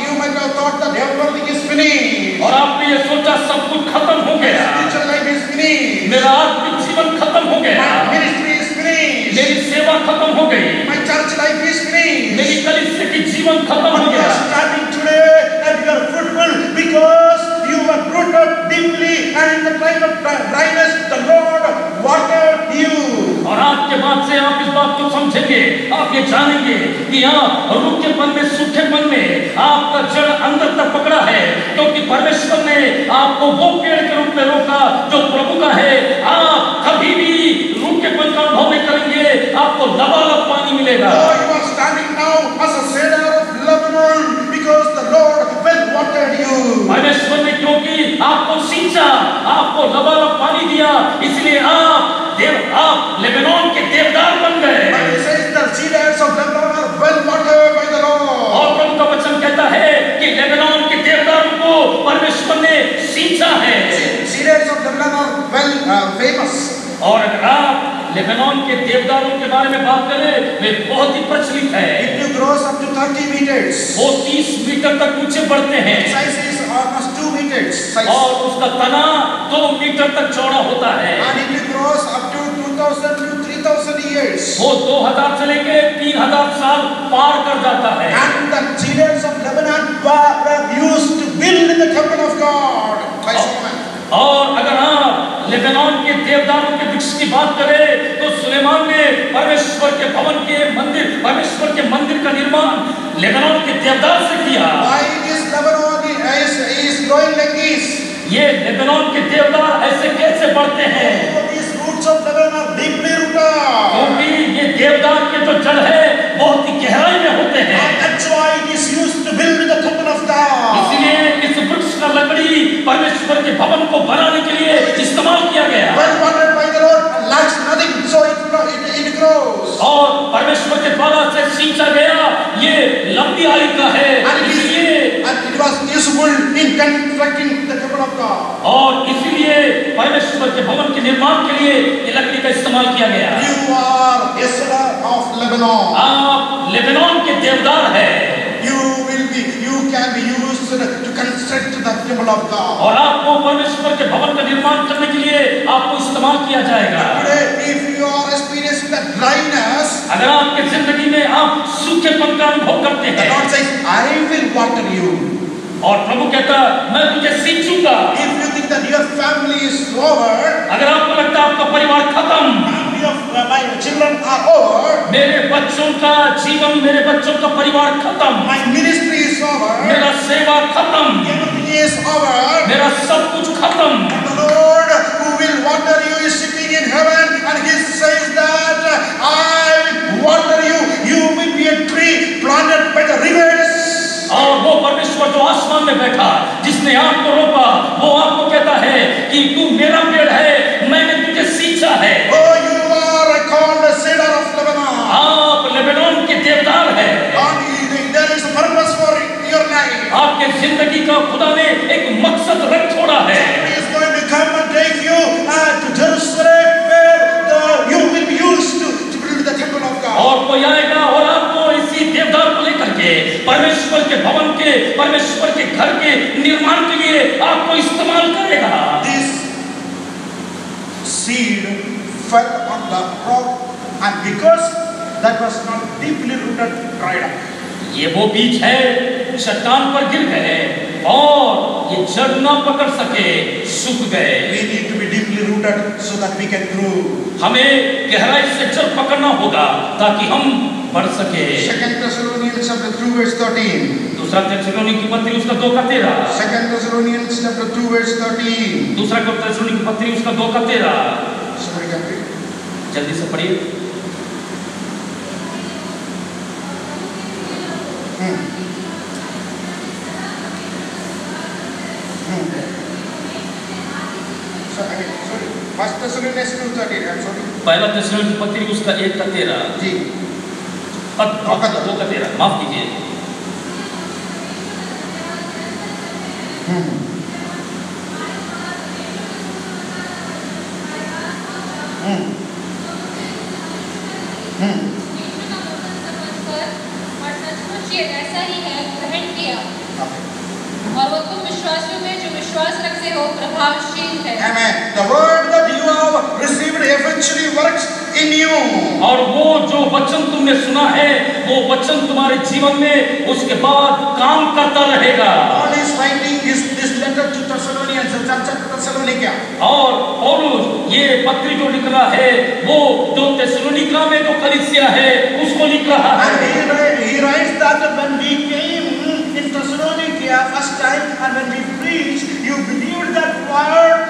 You might have thought that everything is finished. और आपने ये सोचा सब कुछ खत्म हो गया, Spiritual life is finished. मेरा आत्मिक जीवन खत्म हो गया, My ministry is finished. मेरी सेवा खत्म हो गई, My church life is finished. मेरी कलीसिया की जीवन खत्म But हो you गया। are standing today and you are fruitful because you were rooted deeply, and in the time of dryness, the Lord watered you. और आज के बाद से आप इस बात को समझेंगे, आप ये जानेंगे कि आप रूखेपन में, सूखेपन में आपका जड़ अंदर तक पकड़ा है, क्योंकि परमेश्वर ने आपको वो पेड़ के रूप में रोका जो प्रभु का है। आप कभी भी रूखेपन का अनुभव नहीं करेंगे, आपको लबालब पानी मिलेगा। Oh, you are standing now as a cedar of Lebanon because the Lord well watered you. परमेश्वर ने क्योंकि आपको सींचा, आपको लबालब पानी दिया, इसलिए आप लेबनान के देवदार बन गए। Bible says the cedars of Lebanon are well watered by the Lord. और प्रभु का वचन कहता है कि लेबनान के देवदारों को परमेश्वर ने सींचा है। Cedars of Lebanon are well famous. और अगर आप लेबनान के देवदारों के बारे में बात करें, वे बहुत ही प्रचलित है। It grows up to 30 meters. वो 30 मीटर तक ऊंचे बढ़ते हैं। Size is almost 2 meters. Size. और उसका तना 2 मीटर तक चौड़ा होता है। And it grows up to 2000 to 3000 years. वो 2000 से लेके 3000 साल पार कर जाता है। And the cedars of Lebanon were used to build in the temple of God by Solomon. और अगर आप लेबनान के देवदारों के वृक्ष की बात करें तो सुलेमान ने परमेश्वर के भवन के मंदिर, परमेश्वर के मंदिर का निर्माण लेबनान के देवदार से किया। Why this Lebanon is growing like this? ये लेबनान के देवदार ऐसे कैसे बढ़ते हैं? These roots of Lebanon are deeply rooted. क्योंकि ये देवदार के जो जड़ है बहुत ही गहराई में होते हैं। And that's why it is used to build the temple of God. इसलिए इस वृक्ष का लकड़ी परमेश्वर के भवन को बनाने के लिए इस्तेमाल किया गया। Well watered by the Lord and lacks nothing, so it grows. और परमेश्वर के द्वारा से सींचा गया ये लंबी आयु का है, इसलिए And it was useful in constructing the temple of God. और इसीलिए परमेश्वर के भवन के निर्माण के लिए ये लकड़ी का इस्तेमाल किया गया। You are a cedar of Lebanon. आप लेबनान के देवदार हैं। You can be used to construct the temple of God. और आपको परमेश्वर के भवन का निर्माण करने के लिए आपको इस्तेमाल किया जाएगा। Today, if you are experiencing the dryness, अगर आपके जिंदगी में आप सूखेपन का अनुभव करते the हैं, Lord says, I will water you. और प्रभु कहता मैं तुझे सींचूंगा। If you think that your family is over, अगर आपको लगता है आपका परिवार खत्म, family of my children are over, मेरे बच्चों का जीवन, मेरे बच्चों का परिवार खत्म, my ministry is over, मेरा सेवा खत्म, everything is over, मेरा सब कुछ खत्म, the Lord who will water you is sitting in heaven, and He says that I will water you. You will be a tree planted by the rivers. और वो परमेश्वर जो आसमान में बैठा, जिसने आपको रोका, वो आपको कहता है कि तू मेरा पेड़ है, मैंने तुझे सींचा है। Oh, you are called a cedar of Lebanon. आप लेबनान के आपके जिंदगी का खुदा ने एक मकसद रख छोड़ा है। He is going to come and take you to Jerusalem, where you will be used to build the temple of God. और कोई आएगा और आपको इसी देवदार को लेकर के परमेश्वर के भवन के, परमेश्वर के घर के निर्माण के लिए आपको इस्तेमाल करेगा। This seed fell on the rock, and because that was not deeply rooted, dried up. ये वो बीज है, चट्टान पर गिर गए और ये जड़ न पकड़ सके, सूख गए। We need to be deeply rooted so that we can grow. हमें गहराई से जड़ पकड़ना होगा ताकि हम बढ़ सके। 2 Thessalonians chapter 2 verse 13. दूसरा थिस्सलुनीकी की पत्री उसका 2 का 13। 2 Thessalonians chapter 2 verse 13. दूसरा थिस्सलुनीकी की पत्री उसका 2 का 13। Somebody can read. जल्दी से पढ़िए। Sorry. 1 Thessalonians 2:13. I'm sorry. पहला थिस्सलुनीकी की पत्री उसका 1 का 13। जी। 2 का 13, माफ कीजिए। और सचमुच ये ऐसा ही है, ग्रहण किया और वो तुम विश्वासियों में जो विश्वास रखते हो प्रभावशील है। Amen. The word that you have received eventually works in you. और वो जो वचन तुमने सुना है, वो वचन तुम्हारे जीवन में उसके बाद काम करता रहेगा। Paul is writing this letter to Thessalonians, the church of Thessalonica. और पौलुस ये पत्री जो लिख रहा है, वो जो थिस्सलुनीका में जो कलीसिया है उसको लिख रहा And है। he writes that when we came in Thessalonica first time and when we preached, you believed that word,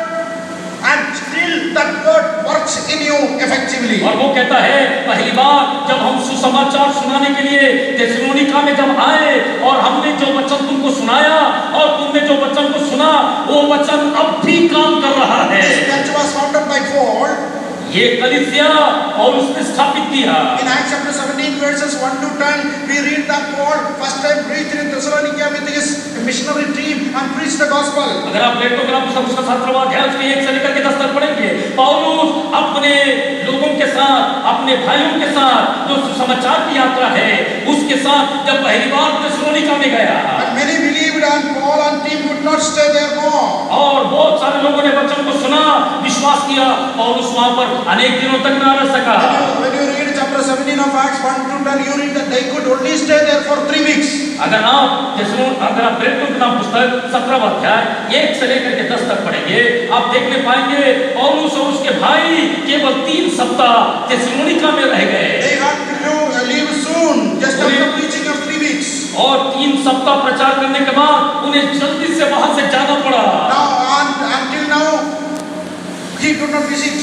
and still that word works in you effectively. और वो कहता है पहली बार जब हम सुसमाचार सुनाने के लिए थिस्सलुनीका में जब आए और हमने जो वचन तुमको सुनाया और तुमने जो वचन को सुना, वो वचन अब भी काम कर रहा है। This church was founded by Paul. ये कलीसिया और उसने स्थापित किया। In Acts chapter 17 verses 1 to 10, we read that Paul first time preached in Thessalonica with his missionary team and preached the gospel. अगर आप लेटोग्राफ पुस्तक उसका 17वां अध्याय उसके 1 से लेकर के 10 तक पढ़ेंगे, पौलुस अपने लोगों के साथ, अपने भाइयों के साथ जो सुसमाचार की यात्रा है, उसके साथ जब पहली बार थिस्सलुनीका में गया, And many believed, and Paul and team could not stay there more. और बहुत सारे लोगों ने वचन को सुना, विश्वास किया, पौलुस वहां पर अनेक दिनों तक न रह सका। When you read chapter 17 of Acts 1 to 10, you read that they could only stay there for 3 weeks. अगर आप प्रेरितों के नाम पुस्तक 17वां अध्याय 1 से लेकर के 10 तक पढ़ेंगे, आप देखने पाएंगे पौलुस और उसके भाई केवल 3 सप्ताह थिस्सलुनीका में रह गए। They had to leave soon, just after preaching of 3 weeks. और 3 सप्ताह प्रचार करने के बाद उन्हें जल्दी से वहां से जाना पड़ा। Now, and until now, he could not visit.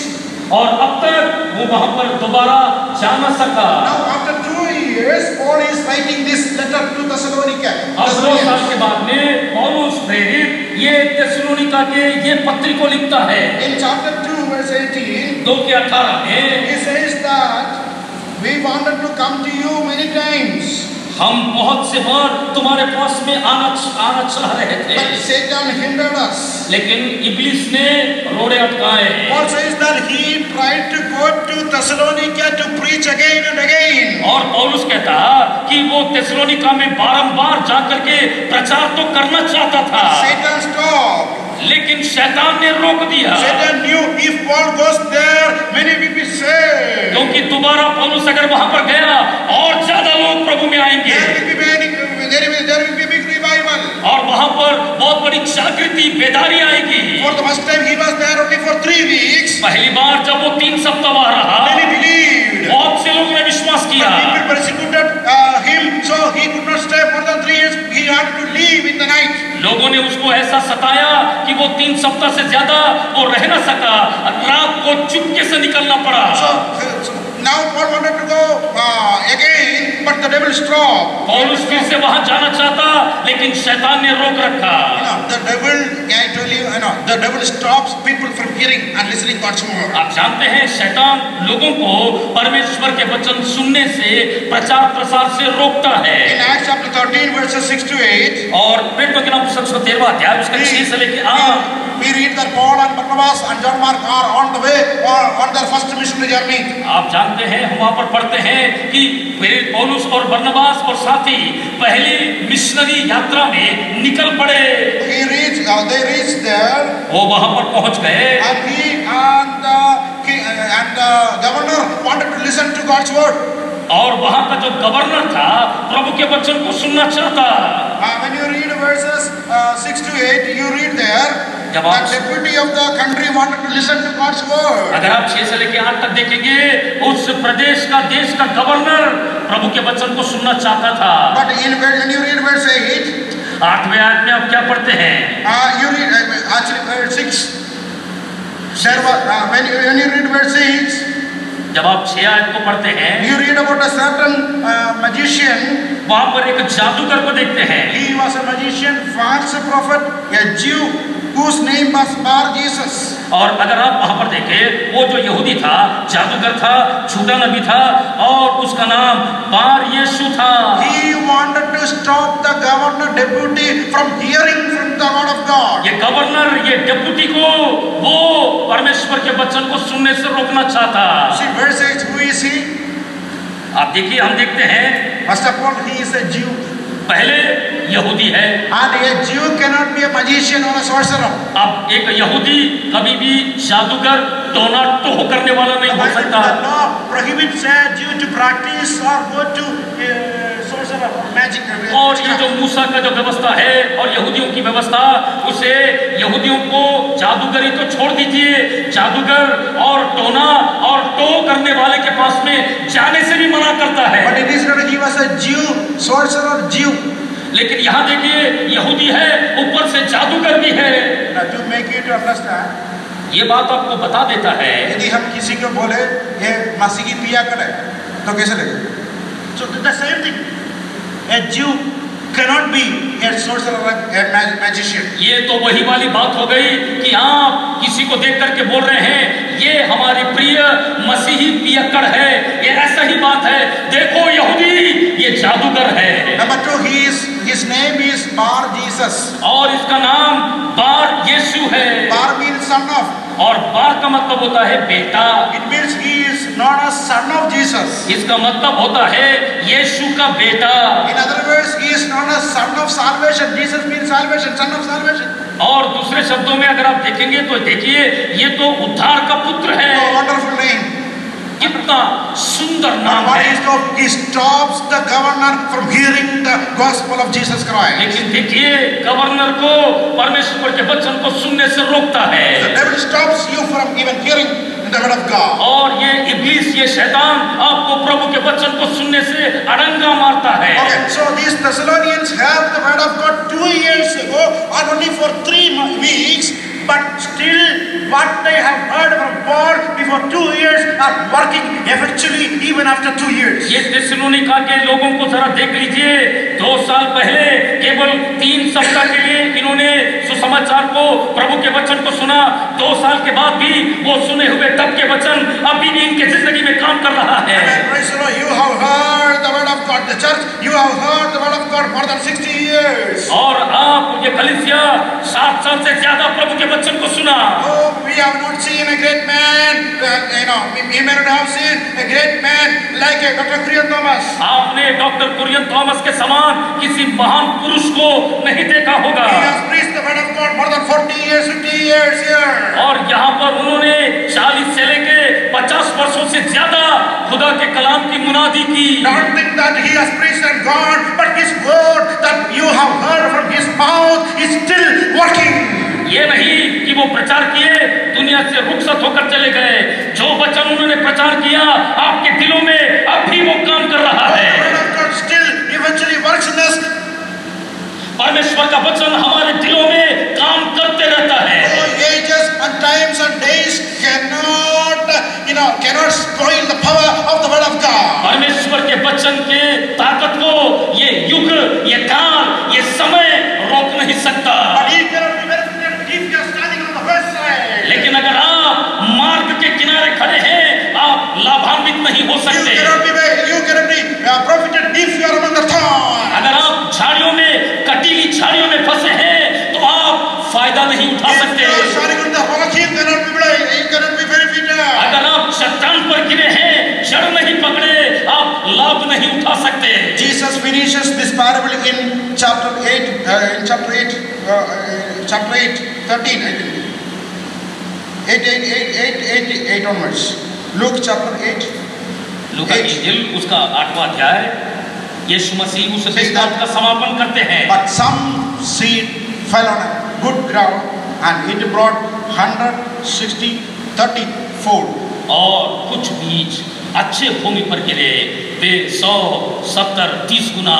और अब तक वो वहां पर दोबारा जा न सका। Now, after 2 years, Paul is writing this letter to Thessalonica. अब 2 साल के बाद में पौलुस प्रेरित ये थिस्सलुनीका के ये पत्री को लिखता है। In chapter 2 verse 18, 2 के 18 में he says that we wanted to come to you many times, हम बहुत से बार तुम्हारे पास में आना चाह रहे थे, but Satan hindered us. लेकिन इब्लिस ने रोड़े अटकाए। Paul says that he tried to go to Thessalonica to preach again and again. और पौलुस कहता कि वो थिस्सलुनीका में बारंबार जाकर के प्रचार तो करना चाहता था, Satan stopped. लेकिन शैतान ने रोक दिया। Satan knew if Paul goes there, many will be saved. क्योंकि दोबारा पौलुस अगर वहां पर गया और ज्यादा लोग प्रभु में आएंगे, There will be big revival. और वहां पर बहुत बड़ी जागृति बेदारी आएगी। For the first time he was there only for 3 weeks. पहली बार जब वो 3 सप्ताह वहां रहा, Many believed. बहुत से लोगों ने विश्वास किया, But people persecuted him, so he could not stay more than 3 years. He had to leave in the night. लोगों ने उसको ऐसा सताया कि वो 3 सप्ताह से ज्यादा वो रह न सका, रात को चुपके से निकलना पड़ा। So now Paul wanted to go again, but the devil stopped. पौलुस फिर से वहां जाना चाहता, लेकिन शैतान ने रोक रखा। The devil, I tell you, the devil stops people from hearing and listening God's word. आप जानते हैं शैतान लोगों को परमेश्वर के वचन सुनने से प्रचार प्रसार से रोकता है। In Acts chapter 13 verses 6 to 8, और प्रेरितों के नाम पुस्तक 13वां अध्याय उसका 6 से लेकर 8 we read that Paul and Barnabas and John Mark are on the way on their first missionary journey. आप जानते हैं हम वहां पर पढ़ते हैं कि पौलुस और बरनबास और साथी पहली मिशनरी यात्रा में निकल पड़े। They reached there. वो वहां पर पहुंच गए। And he and the governor wanted to listen to God's word. और वहां का जो गवर्नर था प्रभु के वचन को सुनना चाहता। When you read verses 6 to 8, you read there. जब The deputy of the country wanted to listen to God's word. अगर आप 6 से लेकर 8 तक देखेंगे उस प्रदेश का देश का गवर्नर प्रभु के वचन को सुनना चाहता था। But when you read verse 8, 8वें आयत में आप क्या पढ़ते हैं? You read actually verse 6. There was when you read verse 6, जब आप 6 आयत को पढ़ते हैं, you read about a certain magician. वहां पर एक जादूगर को देखते हैं। He was a magician, false prophet, a Jew whose name was Bar Jesus. और अगर आप वहां पर देखें वो जो यहूदी था, जादूगर था, झूठा नबी था और उसका नाम बार यीशु था। He wanted to stop the governor deputy from hearing from the word of God. ये गवर्नर ये डेप्यूटी को वो परमेश्वर के वचन को सुनने से रोकना चाहता। See verse 8, who is he? आप देखिए हम देखते हैं First of all, he is a Jew. पहले यहूदी है। And a Jew cannot be a magician or a sorcerer. अब एक यहूदी कभी भी जादूगर टोना टोह करने वाला नहीं हो सकता। The law prohibits a Jew to practice or go to sorcerer or magic. और ये जो मूसा का जो व्यवस्था है और यहूदियों की व्यवस्था, उसे यहूदियों को जादूगरी तो छोड़ दीजिए, जादूगर और टोना और टो करने वाले के पास में जाने से भी मना करता है। But it is not he was a Jew, sorcerer, Jew. लेकिन यहाँ देखिए यहूदी है, ऊपर से जादूगर भी है। Now to make you to understand, ये बात आपको बता देता है यदि हम किसी को बोले ये मसीही पिया करे तो कैसे लगेगा? So the same thing, a Jew cannot be a sorcerer, a magician. ये तो वही वाली बात हो गई कि आप किसी को देख करके बोल रहे हैं ये हमारी प्रिय मसीही पियक्कड़ है, ये ऐसा ही बात है। देखो यहूदी ये जादूगर है। Number 2, his name is Bar Jesus. और इसका नाम बार यीशु है। Bar means son of. और बार का मतलब होता है बेटा। It means he is not a son of Jesus. इसका मतलब होता है यीशु का बेटा। In other words, he is not a son of salvation. Jesus means salvation, son of salvation. और दूसरे शब्दों में अगर आप देखेंगे तो देखिए ये तो उद्धार का पुत्र है। Oh, wonderful name. कितना सुंदर नाम What है। he stops the governor from hearing the gospel of Jesus Christ. लेकिन देखिए गवर्नर को परमेश्वर के वचन को सुनने से रोकता है। The devil stops you from even hearing the word of God. और ये इब्लीस ये शैतान आपको प्रभु के वचन को सुनने से अड़ंगा मारता है। Okay, so these Thessalonians have the word of God 2 years ago, and only for 3 weeks. But still, what they have heard from Paul before 2 years are working effectively even after 2 years. ये Thessalonica के लोगों को जरा देख लीजिए। 2 साल पहले केवल 3 सप्ताह के लिए इन्होंने सुसमाचार को प्रभु के वचन को सुना। 2 साल के बाद भी वो सुने हुए तब के वचन अभी भी इनके जिंदगी में काम कर रहा है। Praise the Lord, you have heard the word of God. The church, you have heard the word of God more than 60 years. और आप ये कलीसिया 7 साल से ज्यादा प्रभु के वचन को सुना। Oh, we have not seen a great man. We may not have seen a great man like Dr. Kurian Thomas. आपने डॉक्टर कुरियन थॉमस के समान किसी महान पुरुष को नहीं देखा होगा। He has preached the word of God more than 40 years, 50 years here. और यहाँ पर उन्होंने 40 से लेके 50 वर्षों से ज्यादा खुदा के कलाम की मुनादी की। Don't think that he has preached and gone, but his word that you have heard from his mouth is still working. ये नहीं कि वो प्रचार किए दुनिया से रुखसत होकर चले गए। जो वचन उन्होंने प्रचार किया आपके दिलों में अब भी वो काम कर रहा है। The word of God still eventually works in us. परमेश्वर का वचन हमारे दिलों में काम करते रहता है। All ages and times and days cannot spoil the power of the word of God. परमेश्वर के वचन के ताकत को ये युग, ये काल, ये समय रोक नहीं सकता। But he cannot be verified if you are standing you cannot be blind, you cannot be benefited. अगर आप चट्टान पर गिरे हैं, जड़ नहीं पकड़े, आप लाभ नहीं उठा सकते। Jesus finishes this parable in chapter 8, 13, I think. 8 onwards. Luke chapter 8. लूका की इंजील उसका 8वां अध्याय, यीशु मसीह उस दृष्टांत का समापन करते हैं। But some seed fell on a good ground and it brought 160, 30 fold. और कुछ बीज अच्छे भूमि पर गिरे, वे 100, 70, 30 गुना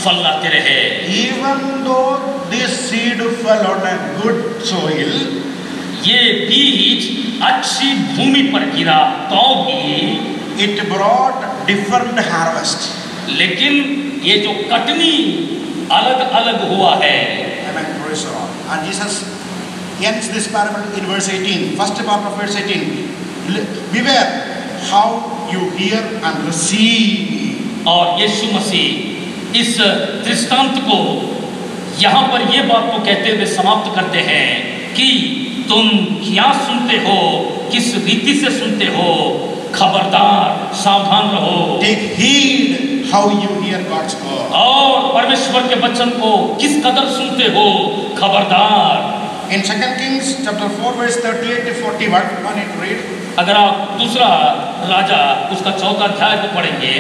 फल लाते रहे। Even though this seed fell on a good soil, ये बीज अच्छी भूमि पर गिरा तो भी it brought different harvest. लेकिन ये जो कटनी अलग अलग हुआ है। Amen. Praise the Lord. And Jesus ends this parable in verse 18. First part of verse 18. Beware how you hear and receive. और यीशु मसीह इस दृष्टांत को यहाँ पर ये बात को कहते हुए समाप्त करते हैं कि तुम क्या सुनते हो, किस रीति से सुनते हो, खबरदार सावधान रहो। Take heed how you hear God's word. और परमेश्वर के वचन को किस कदर सुनते हो, खबरदार। In 2 Kings chapter 4 verse 38 to 41, I need to read. अगर आप दूसरा राजा उसका 4था अध्याय को पढ़ेंगे,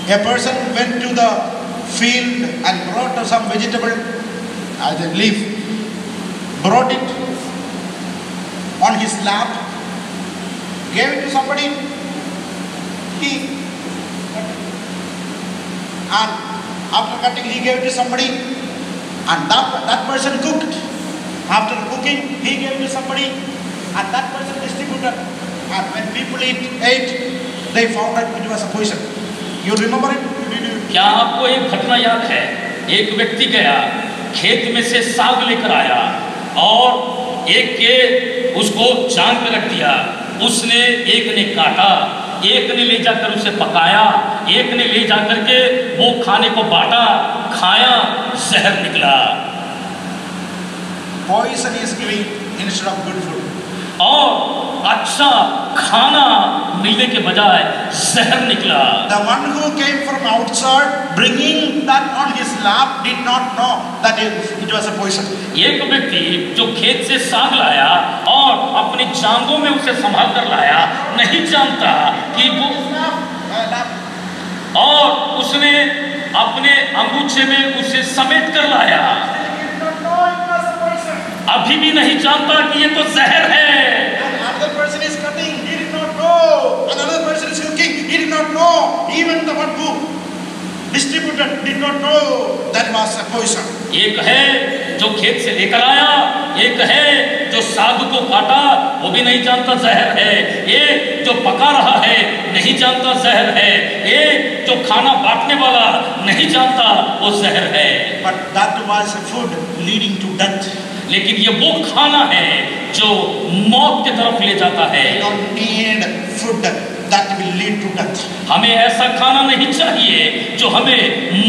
A person went to the field and brought some vegetable as a leaf, brought it on his lap, gave it to somebody, and after cutting he gave it to somebody, and that person cooked. After cooking he gave it to somebody, and that person distributed. And when people ate, they found that it was a poison. You remember it? क्या आपको एक घटना याद है? एक व्यक्ति गया, खेत में से साग लेकर आया और एक के उसको जान पे रख दिया। उसने एक ने काटा, एक ने ले जाकर उसे पकाया, एक ने ले जाकर के वो खाने को बांटा, खाया, जहर निकला। Poison is giving instead of good food. और अच्छा खाना मिलने के बजाय जहर निकला। The one who came from outside bringing that on his lap did not know that it was a poison. एक व्यक्ति जो खेत से साग लाया और अपनी जांघों में उसे संभाल कर लाया, नहीं जानता कि वो, और उसने अपने अंगूछे में उसे समेट कर लाया, अभी भी नहीं जानता कि ये तो जहर है। Another person is cutting, he did not know. Another person is cooking, he did not know. Even the one who distributed did not know that was a poison. एक है जो खेत से लेकर आया, एक है जो साग को काटा, वो भी नहीं जानता जहर है, एक जो पका रहा है नहीं जानता जहर है, एक जो खाना बांटने वाला नहीं जानता वो जहर है। But that was a food leading to death. लेकिन ये वो खाना है जो मौत की तरफ ले जाता है। We don't need food that will lead to death. हमें ऐसा खाना नहीं चाहिए जो हमें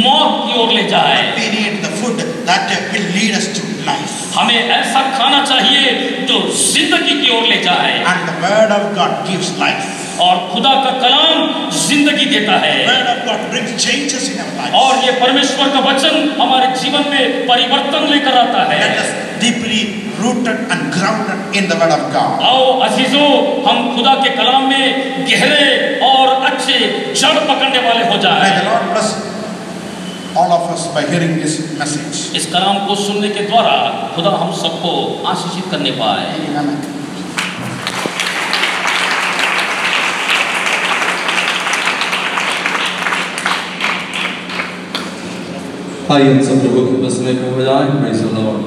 मौत की ओर ले जाए। We need the food that will lead us to life. हमें ऐसा खाना चाहिए जो जिंदगी की ओर ले जाए। And the word of God gives life. और खुदा का कलाम जिंदगी देता है। The word of God brings changes in our lives. और ये परमेश्वर का वचन हमारे जीवन में परिवर्तन लेकर आता है। Let us deeply rooted and grounded in the word of God. आओ अजीजों, हम खुदा के कलाम में गहरे और अच्छे जड़ पकड़ने वाले हो May जाएं। the Lord bless all of us by hearing this message. इस कलाम को सुनने के द्वारा खुदा हम सबको आशीषित करने पाए। Amen. आइए हम सब प्रभु के बसने को बजाएं। Praise the Lord.